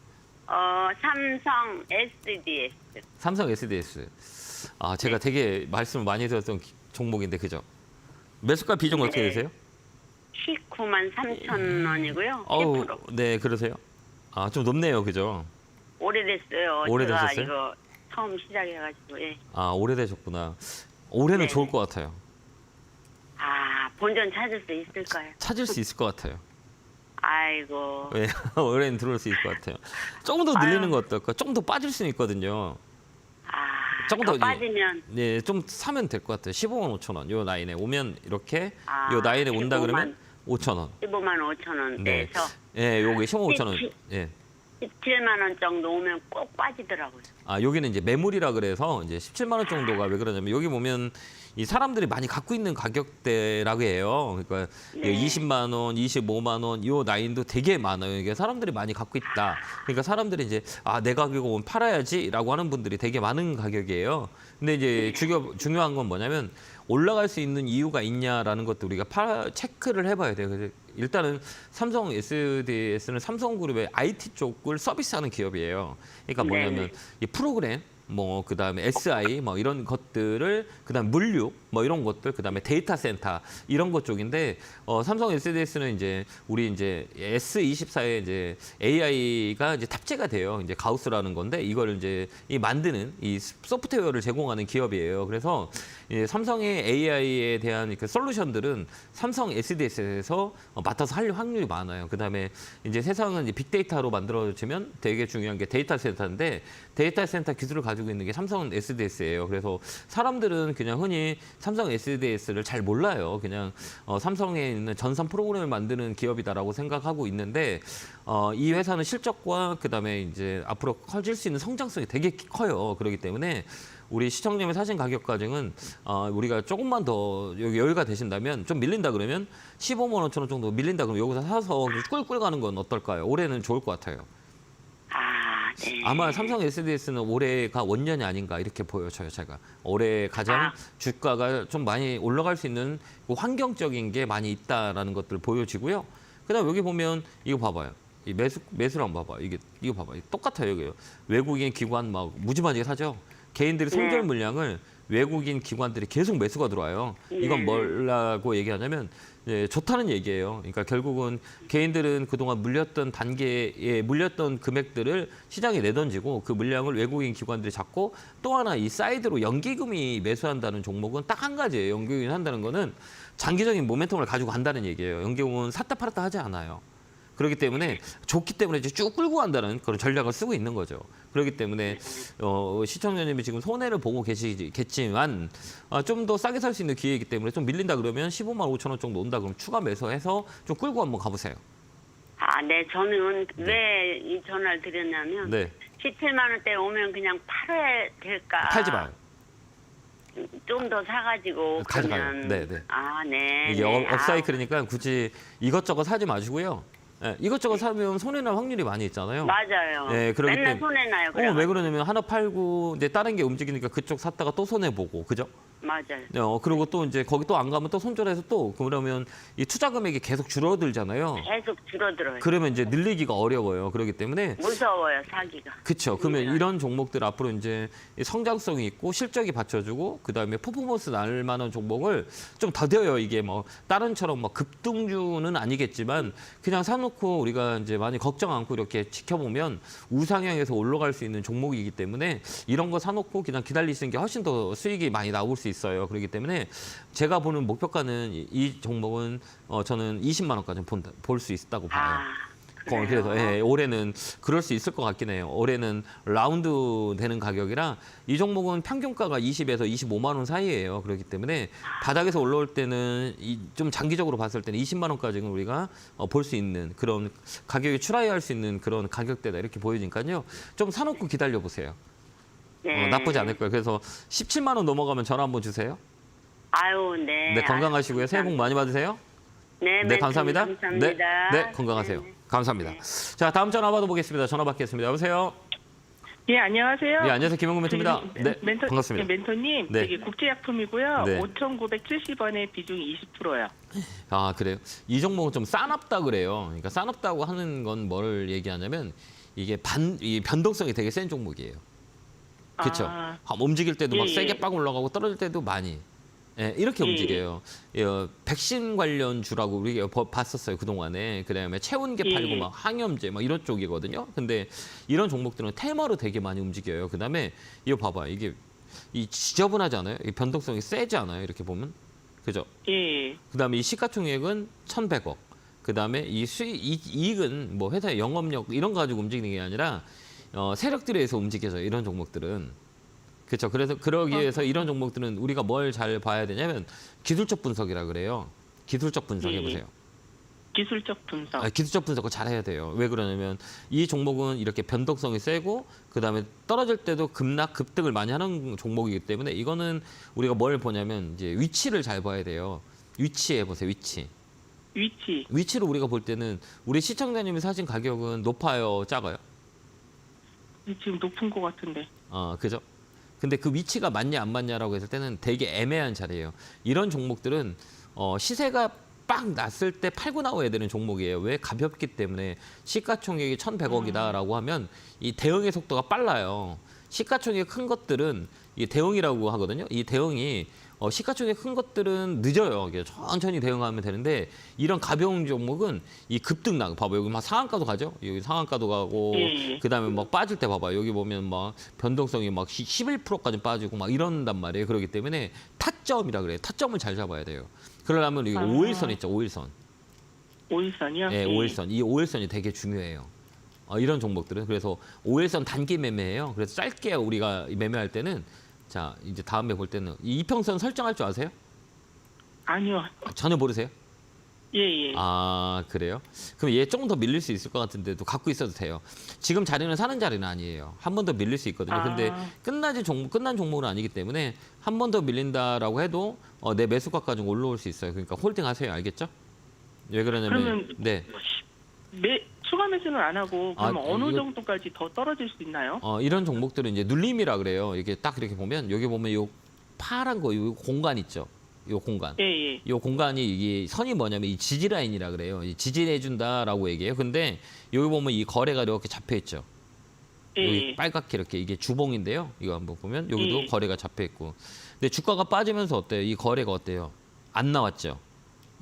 Speaker 5: 삼성 SDS.
Speaker 1: 삼성 SDS. 아, 제가 되게 말씀을 많이 드렸던 종목인데 그죠? 매수가 비중 어떻게
Speaker 5: 네.
Speaker 1: 되세요?
Speaker 5: 19만 3천 원이고요.
Speaker 1: 어우,
Speaker 5: 10%.
Speaker 1: 네, 그러세요? 아, 좀 높네요, 그죠?
Speaker 5: 오래됐어요.
Speaker 1: 오래되셨어요?
Speaker 5: 제가 이거 처음 시작해가지고. 예.
Speaker 1: 아, 오래되셨구나. 올해는
Speaker 5: 네.
Speaker 1: 좋을 것 같아요.
Speaker 5: 아, 본전 찾을 수 있을까요?
Speaker 1: 찾을 수 있을 것 같아요.
Speaker 5: 아이고.
Speaker 1: 왜? 올해는 들어올 수 있을 것 같아요. 조금 더 늘리는
Speaker 5: 아유.
Speaker 1: 거 어떨까? 조금 더 빠질 수는 있거든요.
Speaker 5: 아,
Speaker 1: 조금
Speaker 5: 더
Speaker 1: 더,
Speaker 5: 빠지면.
Speaker 1: 네, 좀 사면 될 것 같아요. 15만 5천 원. 요 라인에 오면 이렇게
Speaker 5: 아,
Speaker 1: 요 라인에 온다
Speaker 5: 15만.
Speaker 1: 그러면 5천 원.
Speaker 5: 15만 5천 원
Speaker 1: 네.
Speaker 5: 내서
Speaker 1: 예, 요게 15만 5천 원. 예.
Speaker 5: 17만 원 정도 오면 꼭 빠지더라고요.
Speaker 1: 아, 여기는 이제 매물이라 그래서 이제 17만 원 정도가 왜 그러냐면 여기 보면 이 사람들이 많이 갖고 있는 가격대라고 해요. 그러니까
Speaker 5: 네.
Speaker 1: 20만 원, 25만 원 요 라인도 되게 많아요. 이게 사람들이 많이 갖고 있다. 그러니까 사람들이 이제 아, 내 가격에 오면 팔아야지라고 하는 분들이 되게 많은 가격이에요. 근데 이제 중요한 건 뭐냐면 올라갈 수 있는 이유가 있냐라는 것도 우리가 체크를 해봐야 돼요. 그래서 일단은 삼성 SDS는 삼성그룹의 IT 쪽을 서비스하는 기업이에요. 그러니까 뭐냐면
Speaker 5: 네네.
Speaker 1: 이 프로그램 뭐 그다음에 SI 뭐 이런 것들을 그다음 물류 뭐 이런 것들 그다음에 데이터 센터 이런 것 쪽인데 삼성 SDS는 이제 우리 이제 S24에 이제 AI가 이제 탑재가 돼요. 이제 가우스라는 건데 이걸 이제 이 만드는 이 소프트웨어를 제공하는 기업이에요. 그래서 이 삼성의 AI에 대한 그 솔루션들은 삼성 SDS에서 맡아서 할 확률이 많아요. 그다음에 이제 세상은 이제 빅데이터로 만들어지면 되게 중요한 게 데이터 센터인데 데이터 센터 기술을 가지고 있는 게 삼성 SDS예요. 그래서 사람들은 그냥 흔히 삼성 SDS를 잘 몰라요. 그냥 삼성에 있는 전산 프로그램을 만드는 기업이다라고 생각하고 있는데 이 회사는 실적과 그다음에 이제 앞으로 커질 수 있는 성장성이 되게 커요. 그렇기 때문에 우리 시청님의 사신 가격 과정은 우리가 조금만 더 여유가 되신다면 좀 밀린다 그러면 15만 5천 원 정도 밀린다 그러면 여기서 사서 꿀꿀 가는 건 어떨까요? 올해는 좋을 것 같아요.
Speaker 5: 아, 네.
Speaker 1: 아마 삼성 SDS는 올해가 원년이 아닌가 이렇게 보여져요. 제가 올해 가장 주가가 좀 많이 올라갈 수 있는 그 환경적인 게 많이 있다라는 것들 보여지고요. 그다음 여기 보면 이거 봐봐요. 이 매수를 한번 봐봐. 이거 봐봐. 똑같아요. 여기요. 외국인 기관 막 무지막지하게 사죠. 개인들이 손절
Speaker 5: 네.
Speaker 1: 물량을 외국인 기관들이 계속 매수가 들어와요. 이건 뭐라고 얘기하냐면 좋다는 얘기예요. 그러니까 결국은 개인들은 그동안 물렸던 단계에 물렸던 금액들을 시장에 내던지고 그 물량을 외국인 기관들이 잡고 또 하나 이 사이드로 연기금이 매수한다는 종목은 딱 한 가지예요. 연기금이 한다는 거는 장기적인 모멘텀을 가지고 간다는 얘기예요. 연기금은 샀다 팔았다 하지 않아요. 그렇기 때문에 좋기 때문에 이제 쭉 끌고 간다는 그런 전략을 쓰고 있는 거죠. 그렇기 때문에 시청자님이 지금 손해를 보고 계시겠지만 좀 더 싸게 살 수 있는 기회이기 때문에 좀 밀린다 그러면 15만 5천 원 정도 온다 그러면 추가 매수해서 좀 끌고 한번 가보세요.
Speaker 5: 아, 네. 저는 왜 이 전화를 드렸냐면
Speaker 1: 네,
Speaker 5: 17만 원대 오면 그냥 팔아야 될까?
Speaker 1: 팔지 마요.
Speaker 5: 좀 더 사가지고
Speaker 1: 가져가요.
Speaker 5: 그러면.
Speaker 1: 네, 네.
Speaker 5: 아, 네.
Speaker 1: 이게
Speaker 5: 네.
Speaker 1: 업사이클이니까 굳이 이것저것 사지 마시고요. 이것저것 사면 손해날 확률이 많이 있잖아요.
Speaker 5: 맞아요.
Speaker 1: 네, 그러기
Speaker 5: 맨날
Speaker 1: 때문에-
Speaker 5: 손해나요.
Speaker 1: 왜 그러냐면 하나 팔고 이제 다른 게 움직이니까 그쪽 샀다가 또 손해 보고 그죠?
Speaker 5: 맞아요.
Speaker 1: 그리고 또 이제 거기 또 안 가면 또 손절해서 또 그러면 이 투자 금액이 계속 줄어들잖아요.
Speaker 5: 계속 줄어들어요.
Speaker 1: 그러면 이제 늘리기가 어려워요. 그렇기 때문에
Speaker 5: 무서워요, 사기가.
Speaker 1: 그렇죠. 그러면 이런 종목들 앞으로 이제 성장성이 있고 실적이 받쳐주고 그다음에 퍼포먼스 날 만한 종목을 좀 더뎌요. 이게 뭐 다른처럼 뭐 급등주는 아니겠지만 그냥 사놓고 우리가 이제 많이 걱정 않고 이렇게 지켜보면 우상향해서 올라갈 수 있는 종목이기 때문에 이런 거 사놓고 그냥 기다리시는 게 훨씬 더 수익이 많이 나올 수 있어요. 그렇기 때문에 제가 보는 목표가는 이 종목은 저는 20만 원까지 볼 수 있다고 봐요.
Speaker 5: 아, 그래요?
Speaker 1: 그래서 올해는 그럴 수 있을 것 같긴 해요. 올해는 라운드 되는 가격이라 이 종목은 평균가가 20에서 25만 원 사이예요. 그렇기 때문에 바닥에서 올라올 때는 좀 장기적으로 봤을 때는 20만 원까지는 우리가 볼 수 있는 그런 가격이 추라이할 수 있는 그런 가격대다 이렇게 보이니까요. 좀 사놓고 기다려 보세요.
Speaker 5: 네.
Speaker 1: 나쁘지 않을 거예요. 그래서 17만 원 넘어가면 전화 한번 주세요.
Speaker 5: 아유, 네.
Speaker 1: 네, 건강하시고요. 새해 복 많이 받으세요.
Speaker 5: 네,
Speaker 1: 네, 감사합니다.
Speaker 5: 감사합니다.
Speaker 1: 네, 건강하세요. 감사합니다. 자, 다음 전화 받아보겠습니다. 전화 받겠습니다. 여보세요.
Speaker 6: 예, 안녕하세요.
Speaker 1: 네, 안녕하세요. 김영구 멘토입니다. 네,
Speaker 6: 멘토,
Speaker 1: 반갑습니다.
Speaker 6: 네, 멘토님,
Speaker 1: 네.
Speaker 6: 되게 국제약품이고요.
Speaker 1: 네.
Speaker 6: 5,970원에 비중이 20%요.
Speaker 1: 아, 그래요? 이 종목은 좀 싸납다 그래요. 그러니까 싸납다고 하는 건 뭘 얘기하냐면 이게 이 변동성이 되게 센 종목이에요. 그렇죠.
Speaker 6: 아,
Speaker 1: 움직일 때도 막
Speaker 6: 예,
Speaker 1: 세게
Speaker 6: 예.
Speaker 1: 빵 올라가고 떨어질 때도 많이. 예, 이렇게
Speaker 6: 예,
Speaker 1: 움직여요. 백신 관련 주라고 우리가 봤었어요, 그동안에. 그다음에 체온계
Speaker 6: 예,
Speaker 1: 팔고
Speaker 6: 예.
Speaker 1: 막 항염제 막 이런 쪽이거든요. 근데 이런 종목들은 테마로 되게 많이 움직여요. 그다음에 이거 봐봐. 이게 이 지저분하지 않아요? 이 변동성이 세지 않아요? 이렇게 보면. 그죠?
Speaker 6: 예.
Speaker 1: 그다음에 이 시가총액은 1,100억. 그다음에 이 이익은 뭐 회사의 영업력 이런 거 가지고 움직이는 게 아니라 세력들에 의해서 움직여져요. 이런 종목들은. 그렇죠. 그래서 그러기 위해서 이런 종목들은 우리가 뭘 잘 봐야 되냐면 기술적 분석이라 그래요. 기술적 분석
Speaker 6: 예.
Speaker 1: 해보세요.
Speaker 6: 기술적 분석.
Speaker 1: 기술적 분석을 잘 해야 돼요. 왜 그러냐면 이 종목은 이렇게 변동성이 세고 그다음에 떨어질 때도 급등을 많이 하는 종목이기 때문에 이거는 우리가 뭘 보냐면 이제 위치를 잘 봐야 돼요. 위치해 보세요.
Speaker 6: 위치.
Speaker 1: 위치를 우리가 볼 때는 우리 시청자님이 사신 가격은 높아요, 작아요?
Speaker 6: 지금 높은 것 같은데.
Speaker 1: 그죠? 근데 그 위치가 맞냐 안 맞냐라고 했을 때는 되게 애매한 자리예요. 이런 종목들은 시세가 빵 났을 때 팔고 나와야 되는 종목이에요. 왜? 가볍기 때문에 시가총액이 1,100억이다라고 하면 이 대응의 속도가 빨라요. 시가총액 큰 것들은 이 대응이라고 하거든요. 이 대응이 시가총액 큰 것들은 늦어요. 이게 천천히 대응하면 되는데 이런 가벼운 종목은 이 급등 나고 봐봐 여기 막 상한가도 가죠. 여기 상한가도 가고
Speaker 6: 예.
Speaker 1: 그다음에 막 빠질 때 봐봐 여기 보면 막 변동성이 막 11%까지 빠지고 막 이런단 말이에요. 그렇기 때문에 타점이라 그래요. 타점을 잘 잡아야 돼요. 그러려면 이거 5일선 있죠. 5일선.
Speaker 6: 5일선이요?
Speaker 1: 네, 5일선. 이 5일선이 되게 중요해요. 이런 종목들은 그래서 5일선 단기 매매예요. 그래서 짧게 우리가 매매할 때는 자 이제 다음에 볼 때는 이 이평선 설정할 줄 아세요?
Speaker 6: 아니요.
Speaker 1: 전혀 모르세요?
Speaker 6: 예.
Speaker 1: 그래요? 그럼 얘 조금 더 밀릴 수 있을 것 같은데도 갖고 있어도 돼요. 지금 자리는 사는 자리는 아니에요. 한 번 더 밀릴 수 있거든요. 근데 끝난 종목은 아니기 때문에 한 번 더 밀린다라고 해도 내 매수가까지 올라올 수 있어요. 그러니까 홀딩하세요. 알겠죠? 왜 그러냐면
Speaker 6: 그러면
Speaker 1: 네.
Speaker 6: 추가 매수는 안 하고 그러면 어느
Speaker 1: 이거-
Speaker 6: 정도까지 더 떨어질 수 있나요?
Speaker 1: 이런 종목들은 이제 눌림이라 그래요. 이게 딱 이렇게 보면 여기 보면 요 파란 거 요 공간 있죠. 요 공간.
Speaker 6: 예.
Speaker 1: 이 공간이 이게 선이 뭐냐면 이 지지 라인이라 그래요. 이 지지해 준다라고 얘기해요. 근데 여기 보면 이 거래가 이렇게 잡혀 있죠. 여기
Speaker 6: 예.
Speaker 1: 빨갛게 이렇게 이게 주봉인데요. 이거 한번 보면 여기도
Speaker 6: 예.
Speaker 1: 거래가 잡혀 있고. 근데 주가가 빠지면서 어때요? 이 거래가 어때요? 안 나왔죠.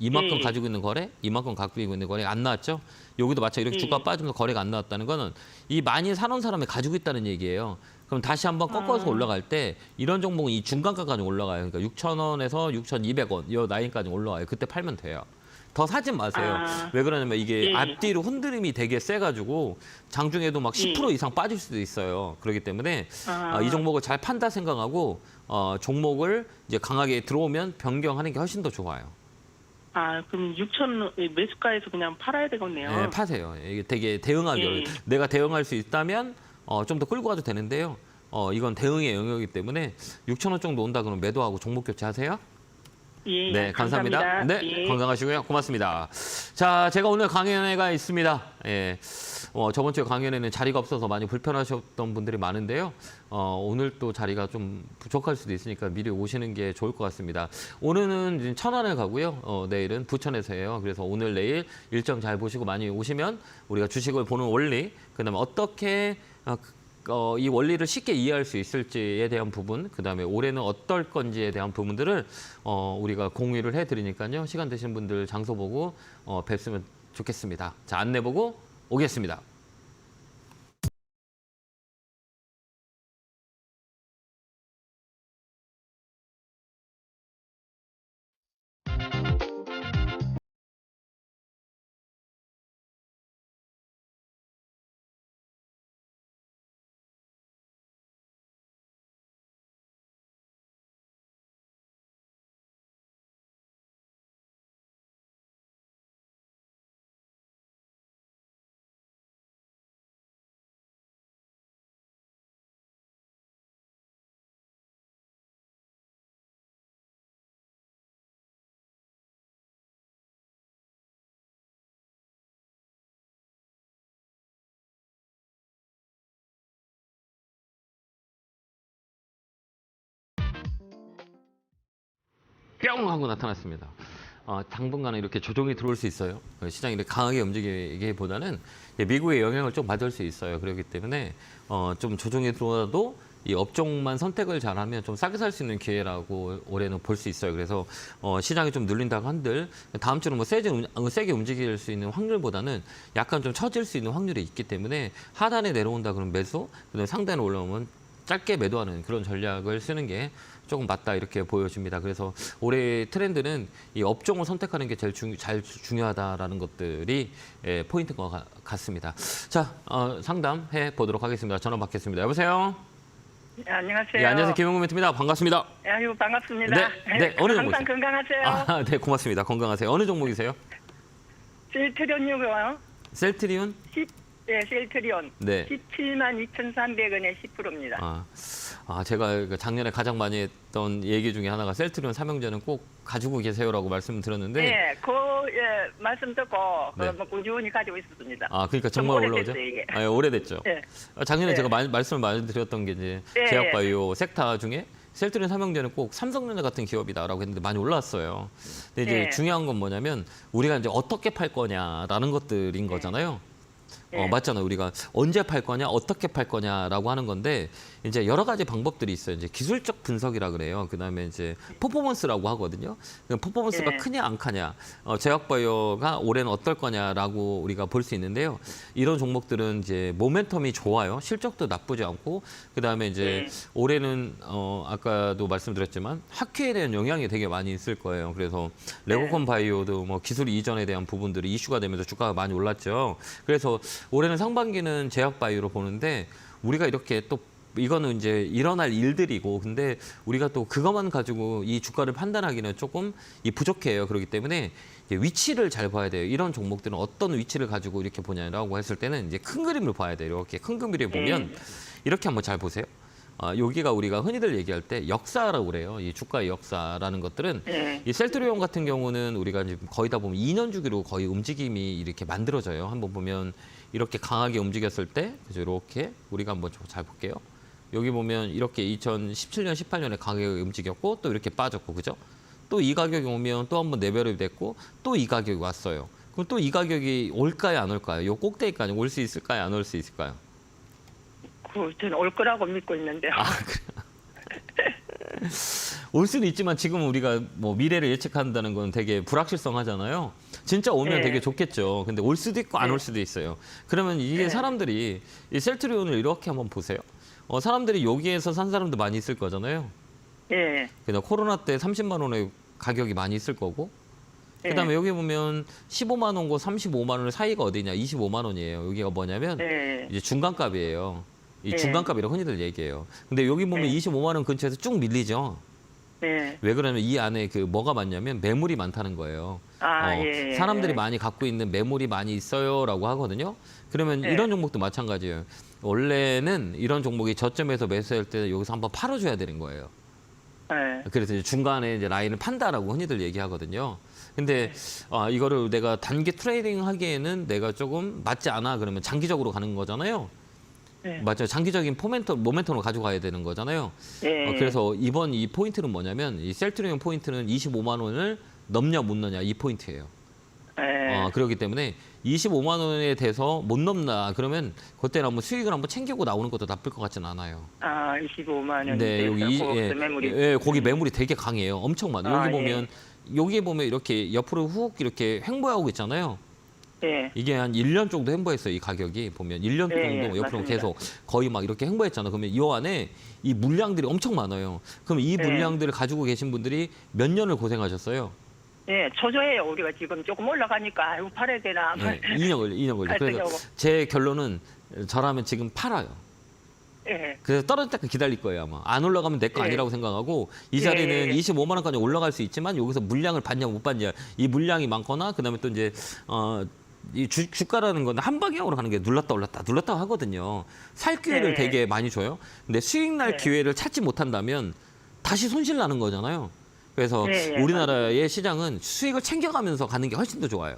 Speaker 1: 이만큼
Speaker 6: 예.
Speaker 1: 가지고 있는 거래, 이만큼 갖고 있는 거래가 안 나왔죠. 여기도 마찬가지로 이렇게
Speaker 6: 예.
Speaker 1: 주가 빠지면서 거래가 안 나왔다는 거는 이 많이 사놓은 사람이 가지고 있다는 얘기예요. 그럼 다시 한번 꺾어서 올라갈 때 이런 종목은 이 중간가까지 올라가요. 그러니까 6,000원에서 6,200원 이 라인까지 올라와요. 그때 팔면 돼요. 더 사진 마세요. 왜 그러냐면 이게
Speaker 6: 예.
Speaker 1: 앞뒤로 흔들림이 되게 세가지고 장중에도 막 10%
Speaker 6: 예.
Speaker 1: 이상 빠질 수도 있어요. 그렇기 때문에
Speaker 6: 아.
Speaker 1: 이 종목을 잘 판다 생각하고 종목을 이제 강하게 들어오면 변경하는 게 훨씬 더 좋아요.
Speaker 6: 그럼 6천 매수가에서 그냥 팔아야 되겠네요.
Speaker 1: 네, 파세요. 이게 되게 대응하기
Speaker 6: 예.
Speaker 1: 어려워요. 내가 대응할 수 있다면 좀 더 끌고 가도 되는데요. 이건 대응의 영역이기 때문에 6,000원 정도 온다 그러면 매도하고 종목 교체하세요.
Speaker 6: 예.
Speaker 1: 네, 감사합니다. 네,
Speaker 6: 예.
Speaker 1: 건강하시고요. 고맙습니다. 자, 제가 오늘 강연회가 있습니다. 예. 저번 주에 강연회는 자리가 없어서 많이 불편하셨던 분들이 많은데요. 오늘 또 자리가 좀 부족할 수도 있으니까 미리 오시는 게 좋을 것 같습니다. 오늘은 이제 천안에 가고요. 내일은 부천에서 해요. 그래서 오늘 내일 일정 잘 보시고 많이 오시면 우리가 주식을 보는 원리, 그다음에 어떻게 이 원리를 쉽게 이해할 수 있을지에 대한 부분, 그다음에 올해는 어떨 건지에 대한 부분들을 우리가 공유를 해드리니까요. 시간 되신 분들 장소 보고 뵀으면 좋겠습니다. 자, 안내 보고 오겠습니다. 뿅 하고 나타났습니다. 당분간은 이렇게 조정이 들어올 수 있어요. 시장이 이렇게 강하게 움직이기보다는 미국의 영향을 좀 받을 수 있어요. 그렇기 때문에 좀 조정이 들어와도 이 업종만 선택을 잘하면 좀 싸게 살 수 있는 기회라고 올해는 볼 수 있어요. 그래서 시장이 좀 눌린다고 한들 다음 주는 뭐 세게 움직일 수 있는 확률보다는 약간 좀 처질 수 있는 확률이 있기 때문에 하단에 내려온다 그러면 매수, 그다음에 상단에 올라오면 짧게 매도하는 그런 전략을 쓰는 게 조금 맞다 이렇게 보여집니다. 그래서 올해 트렌드는 이 업종을 선택하는 게 제일 중요하다라는 것들이 포인트인 것 같습니다. 자, 상담해 보도록 하겠습니다. 전화 받겠습니다. 여보세요?
Speaker 2: 네, 안녕하세요.
Speaker 1: 예, 안녕하세요. 김영구 멘트입니다. 반갑습니다.
Speaker 2: 아유, 반갑습니다.
Speaker 1: 네, 어느 종목이세요?
Speaker 2: 항상 건강하세요.
Speaker 1: 네, 고맙습니다. 건강하세요. 어느 종목이세요?
Speaker 2: 셀트리온이고요.
Speaker 1: 셀트리온?
Speaker 2: 네, 셀트리온.
Speaker 1: 네.
Speaker 2: 172,300원에 10%입니다.
Speaker 1: 제가 작년에 가장 많이 했던 얘기 중에 하나가 셀트리온 삼형제는 꼭 가지고 계세요라고 말씀을 드렸는데.
Speaker 2: 네, 말씀 듣고
Speaker 1: 네.
Speaker 2: 꾸준히 가지고 있었습니다.
Speaker 1: 그러니까 정말
Speaker 2: 좀
Speaker 1: 올라오죠?
Speaker 2: 오래됐어요, 이게.
Speaker 1: 오래됐죠.
Speaker 2: 네.
Speaker 1: 작년에
Speaker 2: 네.
Speaker 1: 제가 말씀을 많이 드렸던 게 이제
Speaker 2: 네.
Speaker 1: 제약바이오 섹터 중에 셀트리온 삼형제는 꼭 삼성전자 같은 기업이다라고 했는데 많이 올랐어요. 근데 이제
Speaker 2: 네.
Speaker 1: 중요한 건 뭐냐면 우리가 이제 어떻게 팔 거냐라는 것들인 거잖아요.
Speaker 2: 네.
Speaker 1: 맞잖아요. 우리가 언제 팔 거냐, 어떻게 팔 거냐라고 하는 건데 이제 여러 가지 방법들이 있어요. 이제 기술적 분석이라 그래요. 그다음에 이제 퍼포먼스라고 하거든요. 퍼포먼스가
Speaker 2: 네.
Speaker 1: 크냐 안 크냐, 제약바이오가 올해는 어떨 거냐라고 우리가 볼 수 있는데요. 이런 종목들은 이제 모멘텀이 좋아요. 실적도 나쁘지 않고 그다음에 이제 올해는 아까도 말씀드렸지만 학회에 대한 영향이 되게 많이 있을 거예요. 그래서 레고콘 바이오도 뭐 기술 이전에 대한 부분들이 이슈가 되면서 주가가 많이 올랐죠. 그래서 올해는 상반기는 제약바이오로 보는데 우리가 이렇게 또 이거는 이제 일어날 일들이고 근데 우리가 또 그것만 가지고 이 주가를 판단하기는 조금 부족해요. 그렇기 때문에 위치를 잘 봐야 돼요. 이런 종목들은 어떤 위치를 가지고 이렇게 보냐라고 했을 때는 이제 큰 그림을 봐야 돼요. 이렇게 큰 그림을 보면 이렇게 한번 잘 보세요. 여기가 우리가 흔히들 얘기할 때 역사라고 그래요. 이 주가의 역사라는 것들은 이 셀트리온 같은 경우는 우리가 이제 거의 다 보면 2년 주기로 거의 움직임이 이렇게 만들어져요. 한번 보면 이렇게 강하게 움직였을 때 그죠? 이렇게 우리가 한번 잘 볼게요. 여기 보면 이렇게 2017년, 18년에 강하게 움직였고 또 이렇게 빠졌고 그죠? 또 이 가격이 오면 또 한번 레벨업이 됐고 또 이 가격이 왔어요. 그럼 또 이 가격이 올까요, 안 올까요? 요 꼭대기까지 올 수 있을까요, 안 올 수 있을까요?
Speaker 2: 저는 올 거라고 믿고 있는데요.
Speaker 1: 그래요? 올 수도 있지만 지금 우리가 뭐 미래를 예측한다는 건 되게 불확실성하잖아요. 진짜 오면
Speaker 2: 네.
Speaker 1: 되게 좋겠죠. 근데 올 수도 있고 안 올 수도 있어요. 그러면 이게
Speaker 2: 네. 사람들이
Speaker 1: 이 셀트리온을 이렇게 한번 보세요. 사람들이 여기에서 산 사람도 많이 있을 거잖아요.
Speaker 2: 예.
Speaker 1: 그냥 코로나 때 30만 원의 가격이 많이 있을 거고. 그다음에 여기 보면 15만 원과 35만 원 사이가 어디냐? 25만 원이에요. 여기가 뭐냐면 이제 중간값이에요. 이 중간값이라고 흔히들 얘기해요. 근데 여기 보면 25만 원 근처에서 쭉 밀리죠. 왜 그러냐면 이 안에 그 뭐가 많냐면 매물이 많다는 거예요. 사람들이 많이 갖고 있는 매물이 많이 있어요라고 하거든요. 그러면 이런 종목도 마찬가지예요. 원래는 이런 종목이 저점에서 매수할 때 여기서 한번 팔아줘야 되는 거예요. 그래서 이제 중간에 이제 라인을 판다라고 흔히들 얘기하거든요. 근데 이거를 내가 단기 트레이딩 하기에는 내가 조금 맞지 않아 그러면 장기적으로 가는 거잖아요. 맞죠. 장기적인 모멘텀을 가지고 가야 되는 거잖아요. 그래서 이번 이 포인트는 뭐냐면 이 셀트리온 포인트는 25만 원을 넘냐 못 넘냐 이 포인트예요. 그렇기 때문에 25만 원에 대해서 못 넘나 그러면 그때는 한번 수익을 한번 챙기고 나오는 것도 나쁠 것 같지는 않아요.
Speaker 2: 25만 원.
Speaker 1: 네, 여기
Speaker 2: 매물이.
Speaker 1: 거기 매물이 되게 강해요. 엄청 많아요. 여기 보면 이렇게 옆으로 훅 이렇게 횡보하고 있잖아요. 이게 한 1년 정도 횡보했어요. 이 가격이 보면 1년 정도 옆으로
Speaker 2: 맞습니다.
Speaker 1: 계속 거의 막 이렇게 횡보했잖아요. 그러면 이 안에 이 물량들이 엄청 많아요. 그럼 이 물량들을 가지고 계신 분들이 몇 년을 고생하셨어요?
Speaker 2: 초조해요. 우리가 지금 조금 올라가니까 아이고 팔아야 되나.
Speaker 1: 2년 걸려. 그래서 제 결론은 저라면 지금 팔아요. 그래서 떨어질 때까지 기다릴 거예요 아마. 안 올라가면 내 거 아니라고 생각하고 이 자리는 25만 원까지 올라갈 수 있지만 여기서 물량을 받냐 못 받냐 이 물량이 많거나 그다음에 또 이제 이 주가라는 건 한 방향으로 가는 게 눌렀다 올랐다 눌렀다 하거든요. 살 기회를 되게 많이 줘요. 근데 수익 날 기회를 찾지 못한다면 다시 손실 나는 거잖아요. 그래서 우리나라의 시장은 수익을 챙겨가면서 가는 게 훨씬 더 좋아요.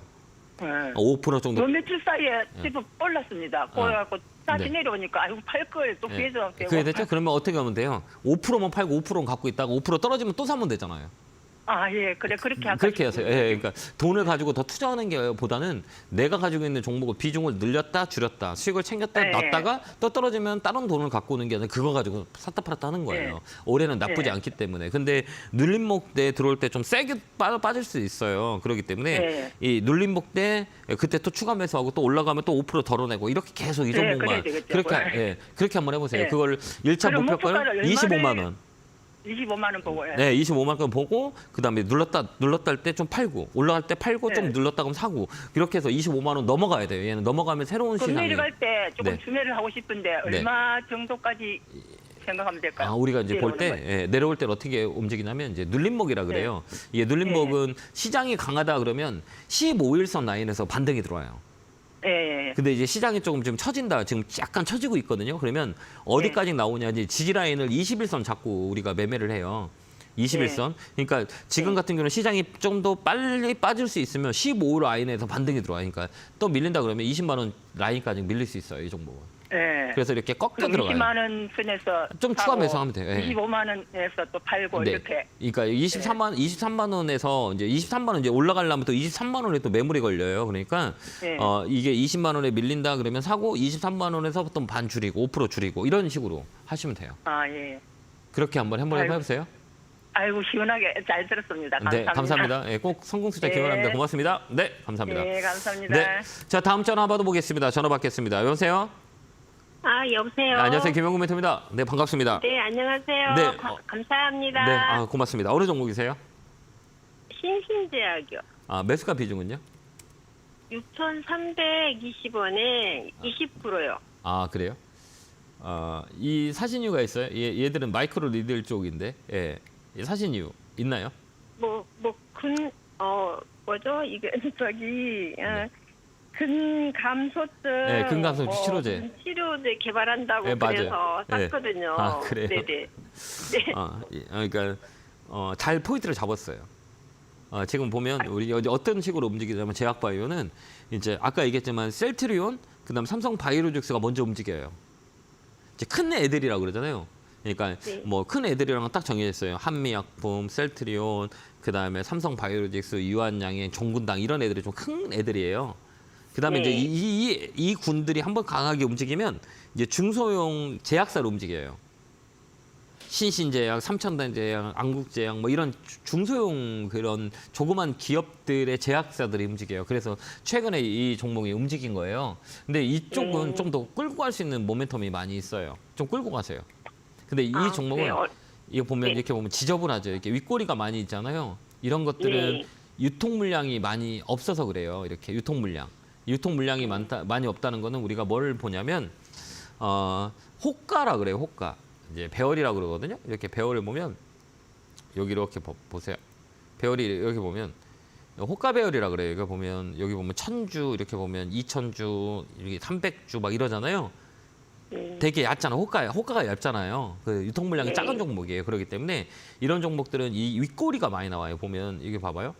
Speaker 1: 5% 정도.
Speaker 2: 며칠 사이에 집은 올랐습니다. 그래갖고 다시 내려오니까 아이고 팔 걸 또 기회도 되고.
Speaker 1: 그게 됐죠? 그러면 어떻게 하면 돼요? 5%만 팔고 5%는 갖고 있다가 5% 떨어지면 또 사면 되잖아요.
Speaker 6: 예, 그래 그렇게 할까
Speaker 1: 그렇게 하세요.
Speaker 6: 싶은데.
Speaker 1: 예, 그러니까 돈을 가지고 더 투자하는 게 보다는 내가 가지고 있는 종목을 비중을 늘렸다 줄였다 수익을 챙겼다
Speaker 6: 예,
Speaker 1: 놨다가 또 떨어지면 다른 돈을 갖고 오는 게 아니라 그거 가지고 샀다 팔았다 하는 거예요. 올해는 나쁘지
Speaker 6: 예.
Speaker 1: 않기 때문에. 근데 눌림목 때 들어올 때 좀 세게 빠질 수 있어요. 그렇기 때문에
Speaker 6: 예.
Speaker 1: 이 눌림목 때 그때 또 추가 매수하고 또 올라가면 또 5% 덜어내고 이렇게 계속 이 종목만
Speaker 6: 그래야 되겠죠.
Speaker 1: 그렇게 그렇게 한번 해보세요.
Speaker 6: 예.
Speaker 1: 그걸 1차
Speaker 6: 그럼
Speaker 1: 목표가는
Speaker 6: 목표가를
Speaker 1: 25만 원.
Speaker 6: 25만 원 보고.
Speaker 1: 네, 25만 원 보고 그다음에 눌렀다 할 때 좀 팔고 올라갈 때 팔고 좀
Speaker 6: 네.
Speaker 1: 눌렀다 그러면 사고 이렇게 해서 25만 원 넘어가야 돼요. 얘는 넘어가면 새로운
Speaker 6: 그럼
Speaker 1: 시장이.
Speaker 6: 내려갈 때 조금
Speaker 1: 네.
Speaker 6: 주매를 하고 싶은데
Speaker 1: 네.
Speaker 6: 얼마 정도까지 생각하면 될까요?
Speaker 1: 아, 우리가 이제 볼
Speaker 6: 내려오는
Speaker 1: 때 내려올 때 어떻게 움직이냐면 이제 눌림목이라 그래요. 이게 눌림목은 시장이 강하다 그러면 15일선 라인에서 반등이 들어와요.
Speaker 6: 예.
Speaker 1: 근데 이제 시장이 조금 좀 처진다. 지금 약간 처지고 있거든요. 그러면 어디까지 나오냐 이제 지지 라인을 21선 잡고 우리가 매매를 해요. 21선. 그러니까 지금 같은 경우는 시장이 좀 더 빨리 빠질 수 있으면 15 라인에서 반등이 들어와요. 그러니까 또 밀린다 그러면 20만 원 라인까지 밀릴 수 있어요. 이 종목은.
Speaker 6: 예.
Speaker 1: 그래서 이렇게 꺾여
Speaker 6: 그럼
Speaker 1: 들어가요.
Speaker 6: 20만 원 선에서
Speaker 1: 좀 추가
Speaker 6: 사고
Speaker 1: 매수하면 돼요. 예.
Speaker 6: 25만 원에서 또 팔고
Speaker 1: 네.
Speaker 6: 이렇게.
Speaker 1: 그러니까 23만 원에서 이제 23만 원 이제 올라가려면 또 23만 원에 또 매물이 걸려요. 그러니까
Speaker 6: 네.
Speaker 1: 이게 20만 원에 밀린다 그러면 사고 23만 원에서 보통 반 줄이고 5% 줄이고 이런 식으로 하시면 돼요.
Speaker 6: 예.
Speaker 1: 그렇게 한번
Speaker 6: 아이고,
Speaker 1: 해보세요.
Speaker 6: 아이고 시원하게 잘 들었습니다. 감사합니다.
Speaker 1: 네, 감사합니다. 예, 꼭 성공 투자
Speaker 6: 네.
Speaker 1: 기원합니다. 고맙습니다. 네, 감사합니다.
Speaker 6: 네, 감사합니다.
Speaker 1: 네, 자 다음 전화 받아보겠습니다. 전화 받겠습니다. 여보세요.
Speaker 5: 여보세요.
Speaker 1: 네, 안녕하세요, 김영구 멘토입니다. 네, 반갑습니다.
Speaker 5: 네, 안녕하세요.
Speaker 1: 네,
Speaker 5: 감사합니다.
Speaker 1: 네, 고맙습니다. 어느 종목이세요?
Speaker 5: 신신제약이요.
Speaker 1: 매수가 비중은요?
Speaker 5: 6,320원에 20%요.
Speaker 1: 그래요? 이 사신 이유가 있어요? 얘들은 마이크로 리들 쪽인데, 사신 이유 있나요?
Speaker 2: 뭐죠? 이게 저기 근감소증.
Speaker 1: 네, 근감소증 치료제.
Speaker 2: 치료제 개발한다고
Speaker 1: 네, 맞아요.
Speaker 2: 그래서
Speaker 1: 네.
Speaker 2: 샀거든요.
Speaker 1: 그래요?
Speaker 2: 네네.
Speaker 1: 그러니까 잘 포인트를 잡았어요. 지금 보면 우리 어떤 식으로 움직이냐면 제약바이오는 이제 아까 얘기했지만 셀트리온, 그다음 삼성 바이오로직스가 먼저 움직여요. 이제 큰 애들이라 그러잖아요. 그러니까
Speaker 2: 네.
Speaker 1: 뭐 큰 애들이랑 딱 정해졌어요. 한미약품, 셀트리온, 그다음에 삼성 바이오로직스, 유한양행, 종군당 이런 애들이 좀 큰 애들이에요. 그다음에
Speaker 2: 네.
Speaker 1: 이제 이 군들이 한번 강하게 움직이면 이제 중소형 제약사로 움직여요. 신신제약, 삼천단제약, 안국제약 뭐 이런 중소형 그런 조그만 기업들의 제약사들이 움직여요. 그래서 최근에 이 종목이 움직인 거예요. 근데 이쪽은 좀 더 끌고 갈 수 있는 모멘텀이 많이 있어요. 좀 끌고 가세요. 근데 이 종목은
Speaker 2: 네.
Speaker 1: 이거 보면
Speaker 2: 네.
Speaker 1: 이렇게 보면 지저분하죠. 이렇게 윗꼬리가 많이 있잖아요. 이런 것들은
Speaker 2: 네.
Speaker 1: 유통 물량이 많이 없어서 그래요. 이렇게 유통 물량이 많이 없다는 거는 우리가 뭘 보냐면 호가라 그래요. 호가. 이제 배열이라고 그러거든요. 이렇게 배열을 보면 여기 이렇게 보세요. 배열이 이렇게 보면 호가 배열이라 그래요. 이거 보면 여기 보면 1000주 이렇게 보면 2000주 이렇게 300주 막 이러잖아요. 되게 얕잖아. 호가가 얇잖아요. 그 유통 물량이
Speaker 2: 네.
Speaker 1: 작은 종목이에요. 그렇기 때문에 이런 종목들은 이 윗꼬리가 많이 나와요. 보면 이게 봐봐요.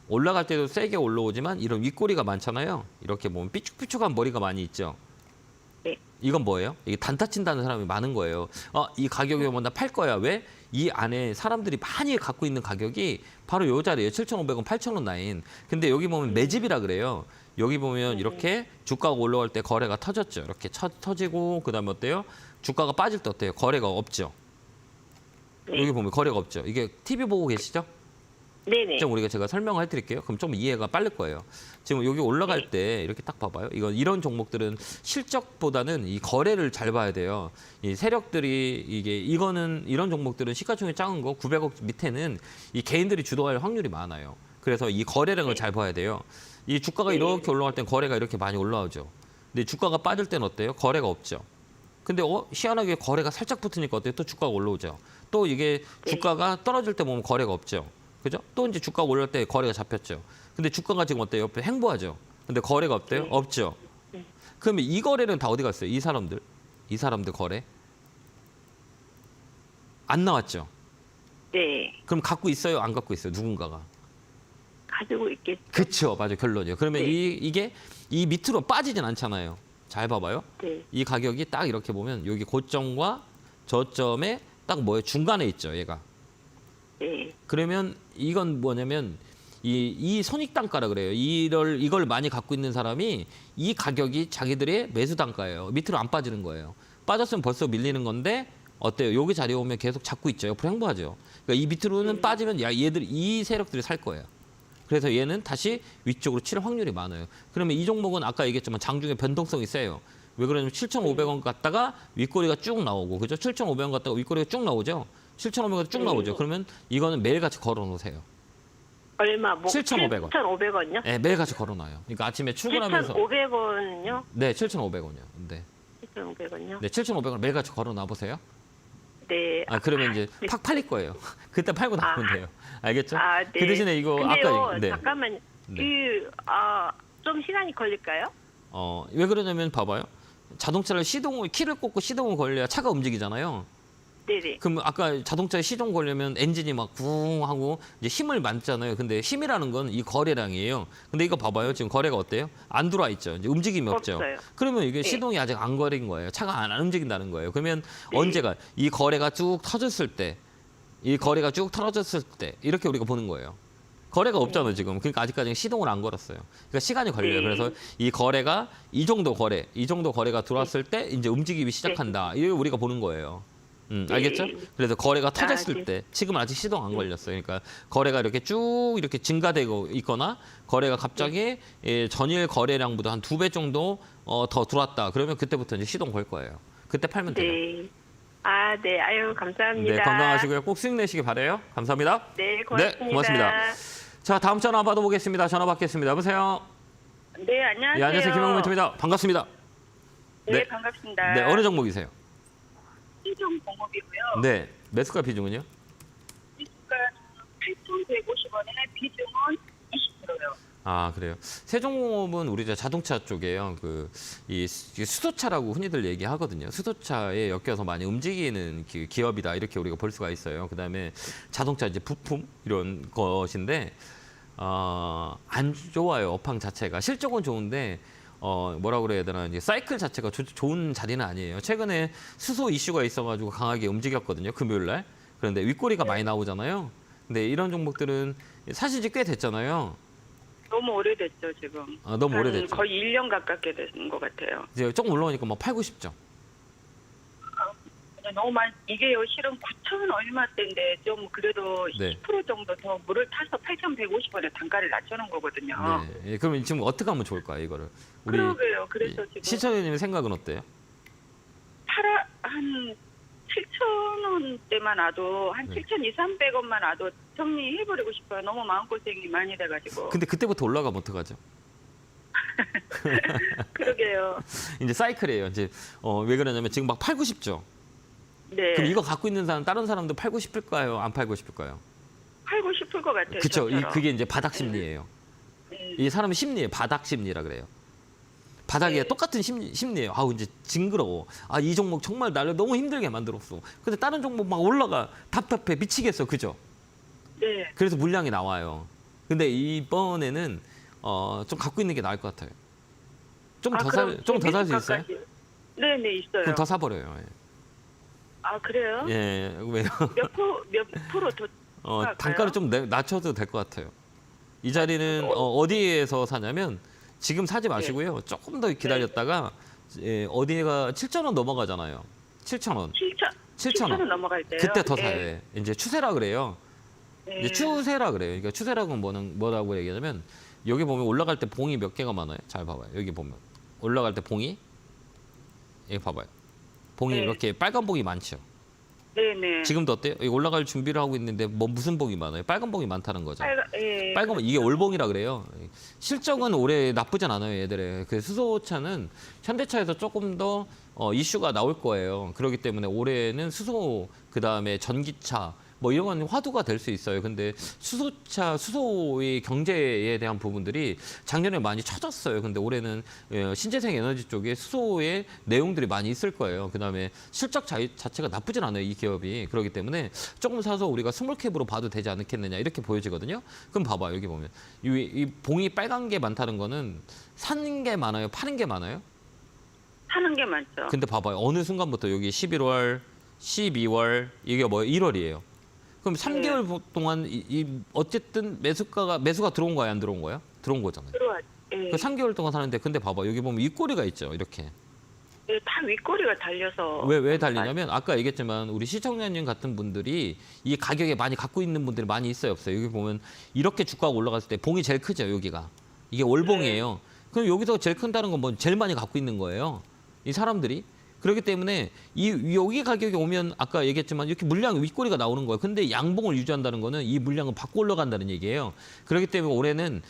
Speaker 1: 올라갈 때도 세게 올라오지만 이런 윗꼬리가 많잖아요. 이렇게 보면 삐쭉삐쭉한 머리가 많이 있죠.
Speaker 2: 네.
Speaker 1: 이건 뭐예요? 이게 단타 친다는 사람이 많은 거예요. 이 가격이 오면 나 팔 거야. 왜? 이 안에 사람들이 많이 갖고 있는 가격이 바로 요 자리예요. 7,500원, 8,000원 라인. 근데 여기 보면 매집이라 그래요. 여기 보면 이렇게 주가가 올라갈 때 거래가 터졌죠. 이렇게 터지고 그다음에 어때요? 주가가 빠질 때 어때요? 거래가 없죠. 여기 보면 거래가 없죠. 이게 TV 보고 계시죠?
Speaker 2: 네네.
Speaker 1: 좀 우리가 제가 설명을 해드릴게요. 그럼 좀 이해가 빠를 거예요. 지금 여기 올라갈 때 이렇게 딱 봐봐요. 이런 종목들은 실적보다는 이 거래를 잘 봐야 돼요. 이 세력들이 이런 종목들은 시가총액 작은 거 900억 밑에는 이 개인들이 주도할 확률이 많아요. 그래서 이 거래량을 잘 봐야 돼요. 이 주가가 이렇게 올라갈 땐 거래가 이렇게 많이 올라오죠. 근데 주가가 빠질 때는 어때요? 거래가 없죠. 근데 희한하게 거래가 살짝 붙으니까 어때요? 또 주가가 올라오죠. 또 이게 주가가 떨어질 때 보면 거래가 없죠. 그죠? 또 이제 주가가 올라갈 때 거래가 잡혔죠. 근데 주가가 지금 어때요? 옆에 행보하죠. 근데 거래가 없대요? 없죠. 그러면 이 거래는 다 어디 갔어요? 이 사람들 거래 안 나왔죠.
Speaker 2: 네.
Speaker 1: 그럼 갖고 있어요? 안 갖고 있어요? 누군가가.
Speaker 2: 가지고 있겠죠.
Speaker 1: 그렇죠. 맞아요. 결론이요. 그러면
Speaker 2: 네.
Speaker 1: 이게 이 밑으로 빠지진 않잖아요. 잘 봐봐요.
Speaker 2: 네.
Speaker 1: 이 가격이 딱 이렇게 보면 여기 고점과 저점에 딱 뭐예요? 중간에 있죠. 얘가.
Speaker 4: 네.
Speaker 1: 그러면 이건 뭐냐면 이 손익 단가라 그래요. 이걸 많이 갖고 있는 사람이 이 가격이 자기들의 매수 단가예요. 밑으로 안 빠지는 거예요. 빠졌으면 벌써 밀리는 건데 어때요? 여기 자리에 오면 계속 잡고 있죠. 옆으로 행보하죠. 그러니까 이 밑으로는 빠지면 이 세력들이 살 거예요. 그래서 얘는 다시 위쪽으로 칠 확률이 많아요. 그러면 이 종목은 아까 얘기했지만 장중에 변동성이 세요. 왜 그러냐면 7,500원 갔다가 윗꼬리가 쭉 나오고, 그죠? 7,500원 갔다가 윗꼬리가 쭉 나오죠? 7,500원 쭉 나오죠. 그러면 이거는 매일같이 걸어 놓으세요.
Speaker 7: 얼마?
Speaker 1: 7,500원.
Speaker 7: 7,500원요?
Speaker 1: 네, 매일같이 걸어 놔요. 그러니까 아침에 출근하면서
Speaker 7: 7,500원요?
Speaker 1: 네, 7,500원이요. 네.
Speaker 7: 7,500원요?
Speaker 1: 네, 7,500원 매일같이 걸어 놔 보세요.
Speaker 7: 네.
Speaker 1: 그러면 이제 팍 팔릴 거예요. 그때 팔고 나오면 돼요. 알겠죠?
Speaker 7: 아, 네.
Speaker 1: 그 대신에 이거
Speaker 7: 근데요,
Speaker 1: 아까 네.
Speaker 7: 잠깐만요.
Speaker 1: 네.
Speaker 7: 좀 시간이 걸릴까요?
Speaker 1: 왜 그러냐면 봐봐요. 자동차를 키를 꽂고 시동을 걸려야 차가 움직이잖아요.
Speaker 7: 네네.
Speaker 1: 그럼 아까 자동차에 시동 걸려면 엔진이 막 쿵 하고 이제 힘을 많잖아요. 근데 힘이라는 건 이 거래량이에요. 근데 이거 봐봐요. 지금 거래가 어때요? 안 들어와 있죠. 이제 움직임이 없죠.
Speaker 7: 없어요.
Speaker 1: 그러면 이게
Speaker 7: 네.
Speaker 1: 시동이 아직 안 걸린 거예요. 차가 안 움직인다는 거예요. 그러면
Speaker 7: 네.
Speaker 1: 언제가 이 거래가 쭉 터졌을 때, 이 거래가 쭉 터졌을 때 이렇게 우리가 보는 거예요. 거래가 없잖아요, 지금. 그러니까 아직까지 시동을 안 걸었어요. 그러니까 시간이 걸려요.
Speaker 7: 네.
Speaker 1: 그래서 이 거래가 이 정도 거래가 들어왔을 때 이제 움직이기 시작한다. 이거 우리가 보는 거예요. 알겠죠? 그래서 거래가 터졌을
Speaker 7: 네.
Speaker 1: 때 지금은 아직 시동 안 걸렸어요. 그러니까 거래가 이렇게 쭉 이렇게 증가되고 있거나 거래가 갑자기 전일 거래량보다 한 2배 정도 더 들어왔다. 그러면 그때부터 이제 시동 걸 거예요. 그때 팔면 돼요.
Speaker 7: 네. 네. 아유, 감사합니다.
Speaker 1: 네, 건강하시고요. 꼭 수익 내시기 바래요. 감사합니다.
Speaker 7: 네, 고맙습니다.
Speaker 1: 네, 고맙습니다. 자, 다음 전화 받아보겠습니다. 전화 받겠습니다. 여보세요?
Speaker 7: 네, 안녕하세요.
Speaker 1: 네, 안녕하세요. 김영민 멘토입니다. 반갑습니다.
Speaker 7: 네,
Speaker 1: 네.
Speaker 7: 반갑습니다.
Speaker 1: 네, 어느 종목이세요?
Speaker 7: 시종공업이고요.
Speaker 1: 네, 매수가 비중은요?
Speaker 7: 시가는 8,150원에 비중은 20%요.
Speaker 1: 그래요. 세종공업은 우리 자동차 쪽이에요. 이 수소차라고 흔히들 얘기하거든요. 수소차에 엮여서 많이 움직이는 기업이다 이렇게 우리가 볼 수가 있어요. 그다음에 자동차 이제 부품 이런 것인데 안 좋아요. 업황 자체가 실적은 좋은데 뭐라 그래야 되나 이제 사이클 자체가 좋은 자리는 아니에요. 최근에 수소 이슈가 있어가지고 강하게 움직였거든요. 금요일 날. 그런데 윗꼬리가 많이 나오잖아요. 근데 이런 종목들은 사실 이제 꽤 됐잖아요.
Speaker 2: 너무 오래됐죠, 지금.
Speaker 1: 너무 오래됐죠.
Speaker 2: 거의 1년 가깝게 된 것 같아요.
Speaker 1: 이제 조금 올라오니까 막 팔고 싶죠.
Speaker 2: 너무 많이, 이게요, 실은 9,000 얼마대인데, 좀 그래도
Speaker 1: 네.
Speaker 2: 10% 정도 더 물을 타서 8,150원에 단가를 낮추는 거거든요.
Speaker 1: 네. 그럼 지금 어떻게 하면 좋을까요, 이거를? 우리
Speaker 2: 그러게요. 그래서 지금
Speaker 1: 시청자님 생각은 어때요?
Speaker 2: 한 7,000원대만 놔도, 한
Speaker 1: 네.
Speaker 2: 7,200-300원만 놔도 정리해버리고 싶어요. 너무 마음고생이 많이 돼가지고.
Speaker 1: 근데 그때부터 올라가면 어떡하죠?
Speaker 2: 그러게요.
Speaker 1: 이제 사이클이에요. 이제 왜 그러냐면 지금 막 팔고 싶죠.
Speaker 2: 네.
Speaker 1: 그럼 이거 갖고 있는 사람 다른 사람도 팔고 싶을까요? 안 팔고 싶을까요?
Speaker 2: 팔고 싶을 것 같아요.
Speaker 1: 그렇죠.
Speaker 2: 저처럼.
Speaker 1: 그게 이제 바닥 심리예요. 이 사람의 심리예요. 바닥 심리라 그래요. 바닥에
Speaker 2: 네.
Speaker 1: 똑같은 심리예요. 이제 징그러워. 이 종목 정말 나를 너무 힘들게 만들었어. 근데 다른 종목 막 올라가. 답답해. 미치겠어. 그죠?
Speaker 2: 네.
Speaker 1: 그래서 물량이 나와요. 근데 이번에는 좀 갖고 있는 게 나을 것 같아요. 좀 더 살 수 있어요?
Speaker 2: 네네, 있어요.
Speaker 1: 그럼 더 사버려요. 예.
Speaker 2: 그래요?
Speaker 1: 예, 왜요?
Speaker 2: 몇 프로 더 할까요?
Speaker 1: 단가를 좀 낮춰도 될 것 같아요. 이 자리는 어디에서 사냐면 지금 사지 마시고요. 조금 더 기다렸다가 어디가 7,000원 넘어가잖아요. 7,000원.
Speaker 2: 7,000원 넘어갈 때요?
Speaker 1: 그때 더 사야 돼. 이제 추세라 그래요.
Speaker 2: 네.
Speaker 1: 이제 추세라 그래요. 그러니까 추세라고 뭐라고 얘기하냐면 여기 보면 올라갈 때 봉이 몇 개가 많아요. 잘 봐봐요. 여기 보면 올라갈 때 봉이 여기 봐봐요. 봉이
Speaker 2: 네.
Speaker 1: 이렇게 빨간 봉이 많죠.
Speaker 2: 네네.
Speaker 1: 지금도 어때요? 여기 올라갈 준비를 하고 있는데 무슨 봉이 많아요? 빨간 봉이 많다는 거죠.
Speaker 2: 예.
Speaker 1: 빨간 봉 이게 올봉이라 그래요. 실적은 올해 나쁘진 않아요, 얘들의. 그 수소차는 현대차에서 조금 더 이슈가 나올 거예요. 그렇기 때문에 올해는 수소 그다음에 전기차 뭐 이런 건 화두가 될 수 있어요. 근데 수소의 경제에 대한 부분들이 작년에 많이 처졌어요. 근데 올해는 신재생 에너지 쪽에 수소의 내용들이 많이 있을 거예요. 그다음에 실적 자체가 나쁘진 않아요, 이 기업이. 그렇기 때문에 조금 사서 우리가 스몰캡으로 봐도 되지 않겠느냐 이렇게 보여지거든요. 그럼 봐봐요, 여기 보면 이 봉이 빨간 게 많다는 거는 사는 게 많아요, 파는 게 많아요?
Speaker 2: 사는 게 많죠.
Speaker 1: 근데 봐봐요, 어느 순간부터 여기 11월, 12월 이게 1월이에요. 그럼 3개월 동안 어쨌든 매수가 들어온 거야, 안 들어온 거야? 들어온 거잖아요.
Speaker 7: 들어왔. 예.
Speaker 1: 그 3개월 동안 사는데 근데 봐봐 여기 보면 윗꼬리가 있죠, 이렇게.
Speaker 7: 예, 다 윗꼬리가 달려서.
Speaker 1: 왜 달리냐면 아까 얘기했지만 우리 시청자님 같은 분들이 이 가격에 많이 갖고 있는 분들이 많이 있어요, 없어요? 여기 보면 이렇게 주가가 올라갔을 때 봉이 제일 크죠, 여기가. 이게 월봉이에요. 그럼 여기서 제일 큰다는 건 뭐 제일 많이 갖고 있는 거예요, 이 사람들이. 그렇기 때문에 여기 가격이 오면 아까 얘기했지만 이렇게 물량 윗꼬리가 나오는 거예요. 근데 양봉을 유지한다는 거는 이 물량은 받고 올라간다는 얘기예요. 그렇기 때문에 올해는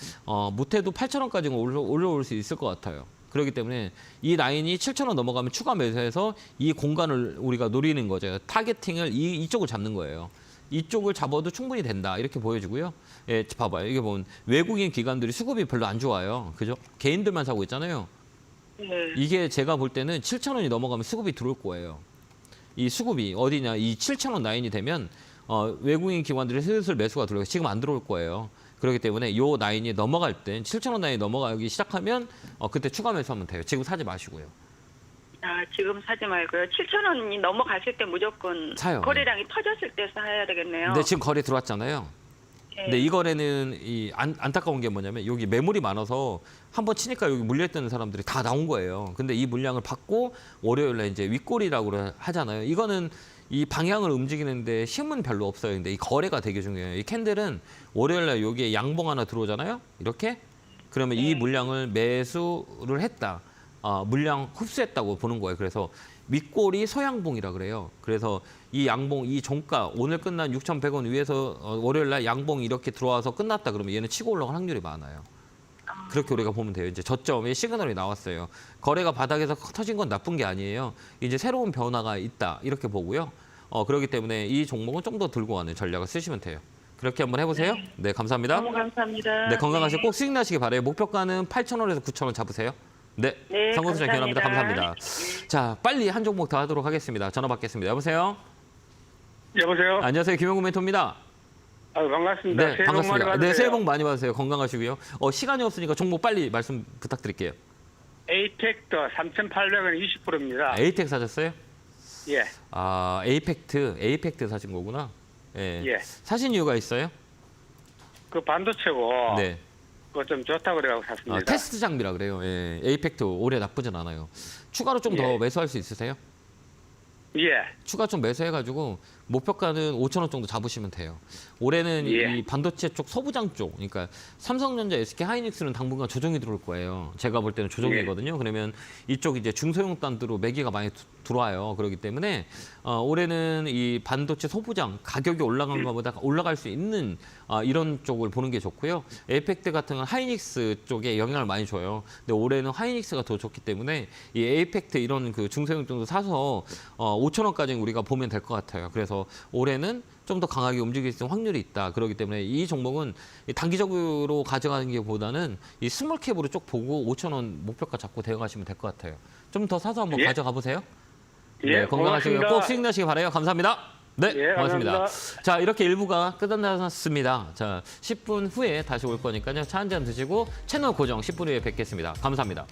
Speaker 1: 못해도 8,000원까지는 올라올 수 있을 것 같아요. 그렇기 때문에 이 라인이 7,000원 넘어가면 추가 매수해서 이 공간을 우리가 노리는 거죠. 타겟팅을 이쪽을 잡는 거예요. 이쪽을 잡아도 충분히 된다, 이렇게 보여지고요. 예, 봐봐요. 이게 보면 외국인 기관들이 수급이 별로 안 좋아요. 그죠? 개인들만 사고 있잖아요.
Speaker 7: 예.
Speaker 1: 이게 제가 볼 때는 7,000원이 넘어가면 수급이 들어올 거예요. 이 수급이 어디냐? 이 7,000원 라인이 되면 외국인 기관들이 슬슬 매수가 들어오고 지금 안 들어올 거예요. 그렇기 때문에 이 라인이 넘어갈 때 7,000원 라인이 넘어가기 시작하면 그때 추가 매수하면 돼요. 지금 사지 마시고요.
Speaker 7: 아, 지금 사지 말고요. 7,000원이 넘어갔을 때 무조건
Speaker 1: 사요.
Speaker 7: 거래량이 터졌을 때 사야 되겠네요.
Speaker 1: 근데 지금 거래 들어왔잖아요.
Speaker 7: 예.
Speaker 1: 근데 이 거래는 안타까운 게 뭐냐면 여기 매물이 많아서 한번 치니까 여기 물려있던 사람들이 다 나온 거예요. 근데 이 물량을 받고 월요일에 이제 윗꼬리라고 하잖아요. 이거는 이 방향을 움직이는데 힘은 별로 없어요. 근데 이 거래가 되게 중요해요. 이 캔들은 월요일에 여기에 양봉 하나 들어오잖아요. 이렇게. 그러면 이 물량을 매수를 했다. 물량 흡수했다고 보는 거예요. 그래서 윗꼬리 소양봉이라 그래요. 그래서 이 양봉, 이 종가 오늘 끝난 6,100원 위에서 월요일 날 양봉이 이렇게 들어와서 끝났다 그러면 얘는 치고 올라갈 확률이 많아요. 그렇게 우리가 보면 돼요. 이제 저점에 시그널이 나왔어요. 거래가 바닥에서 터진 건 나쁜 게 아니에요. 이제 새로운 변화가 있다, 이렇게 보고요. 그렇기 때문에 이 종목은 좀 더 들고 가는 전략을 쓰시면 돼요. 그렇게 한번 해보세요. 네, 감사합니다.
Speaker 7: 너무 감사합니다.
Speaker 1: 네, 건강하시고 꼭 수익 나시기 바라요. 목표가는 8,000원에서 9,000원 잡으세요. 네,
Speaker 7: 네,
Speaker 1: 상권수장 기원합니다.
Speaker 7: 감사합니다.
Speaker 1: 감사합니다. 자, 빨리 한 종목 더 하도록 하겠습니다. 전화 받겠습니다. 여보세요?
Speaker 8: 여보세요?
Speaker 1: 안녕하세요. 김영구 멘토입니다.
Speaker 8: 반갑습니다.
Speaker 1: 네,
Speaker 8: 새해 복 많이
Speaker 1: 반갑습니다.
Speaker 8: 받으세요.
Speaker 1: 네, 새해 복 많이 받으세요. 건강하시고요. 시간이 없으니까 종목 빨리 말씀 부탁드릴게요.
Speaker 8: 에이펙터 3,800원 20%입니다.
Speaker 1: 에이텍 사셨어요?
Speaker 8: 예.
Speaker 1: 에이펙트 사신 거구나. 예.
Speaker 8: 예.
Speaker 1: 사신 이유가 있어요?
Speaker 8: 그 반도체고
Speaker 1: 네.
Speaker 8: 그거 좀 좋다고 그래가지고 샀습니다.
Speaker 1: 테스트 장비라 그래요. 예. 에이펙트 올해 나쁘진 않아요. 추가로 좀 더
Speaker 8: 예.
Speaker 1: 매수할 수 있으세요?
Speaker 8: 예.
Speaker 1: 추가 좀 매수해가지고 목표가는 5,000원 정도 잡으시면 돼요. 올해는
Speaker 8: 예.
Speaker 1: 이 반도체 쪽 소부장 쪽, 그러니까 삼성전자, SK 하이닉스는 당분간 조정이 들어올 거예요. 제가 볼 때는 조정이거든요. 그러면 이쪽 이제 중소형 단드로 매기가 많이 들어와요. 그렇기 때문에 올해는 이 반도체 소부장 가격이 올라간 것보다 올라갈 수 있는 이런 쪽을 보는 게 좋고요. 에이펙트 같은 건 하이닉스 쪽에 영향을 많이 줘요. 근데 올해는 하이닉스가 더 좋기 때문에 이 에이펙트 이런 그 중소형 정도 사서 5,000원까지 우리가 보면 될 것 같아요. 그래서 올해는 좀 더 강하게 움직일 수 있는 확률이 있다. 그렇기 때문에 이 종목은 단기적으로 가져가는 게 보다는 이 스몰캡으로 쭉 보고 5,000원 목표가 잡고 대응하시면 될 것 같아요. 좀 더 사서 한번
Speaker 8: 예.
Speaker 1: 가져가 보세요.
Speaker 8: 예,
Speaker 1: 네, 건강하시고요.
Speaker 8: 고맙습니다.
Speaker 1: 꼭 수익 나시기 바라요. 감사합니다. 네,
Speaker 8: 예,
Speaker 1: 고맙습니다.
Speaker 8: 감사합니다.
Speaker 1: 자, 이렇게 1부가 끝났습니다. 자, 10분 후에 다시 올 거니까요. 차 한 잔 드시고 채널 고정 10분 후에 뵙겠습니다. 감사합니다.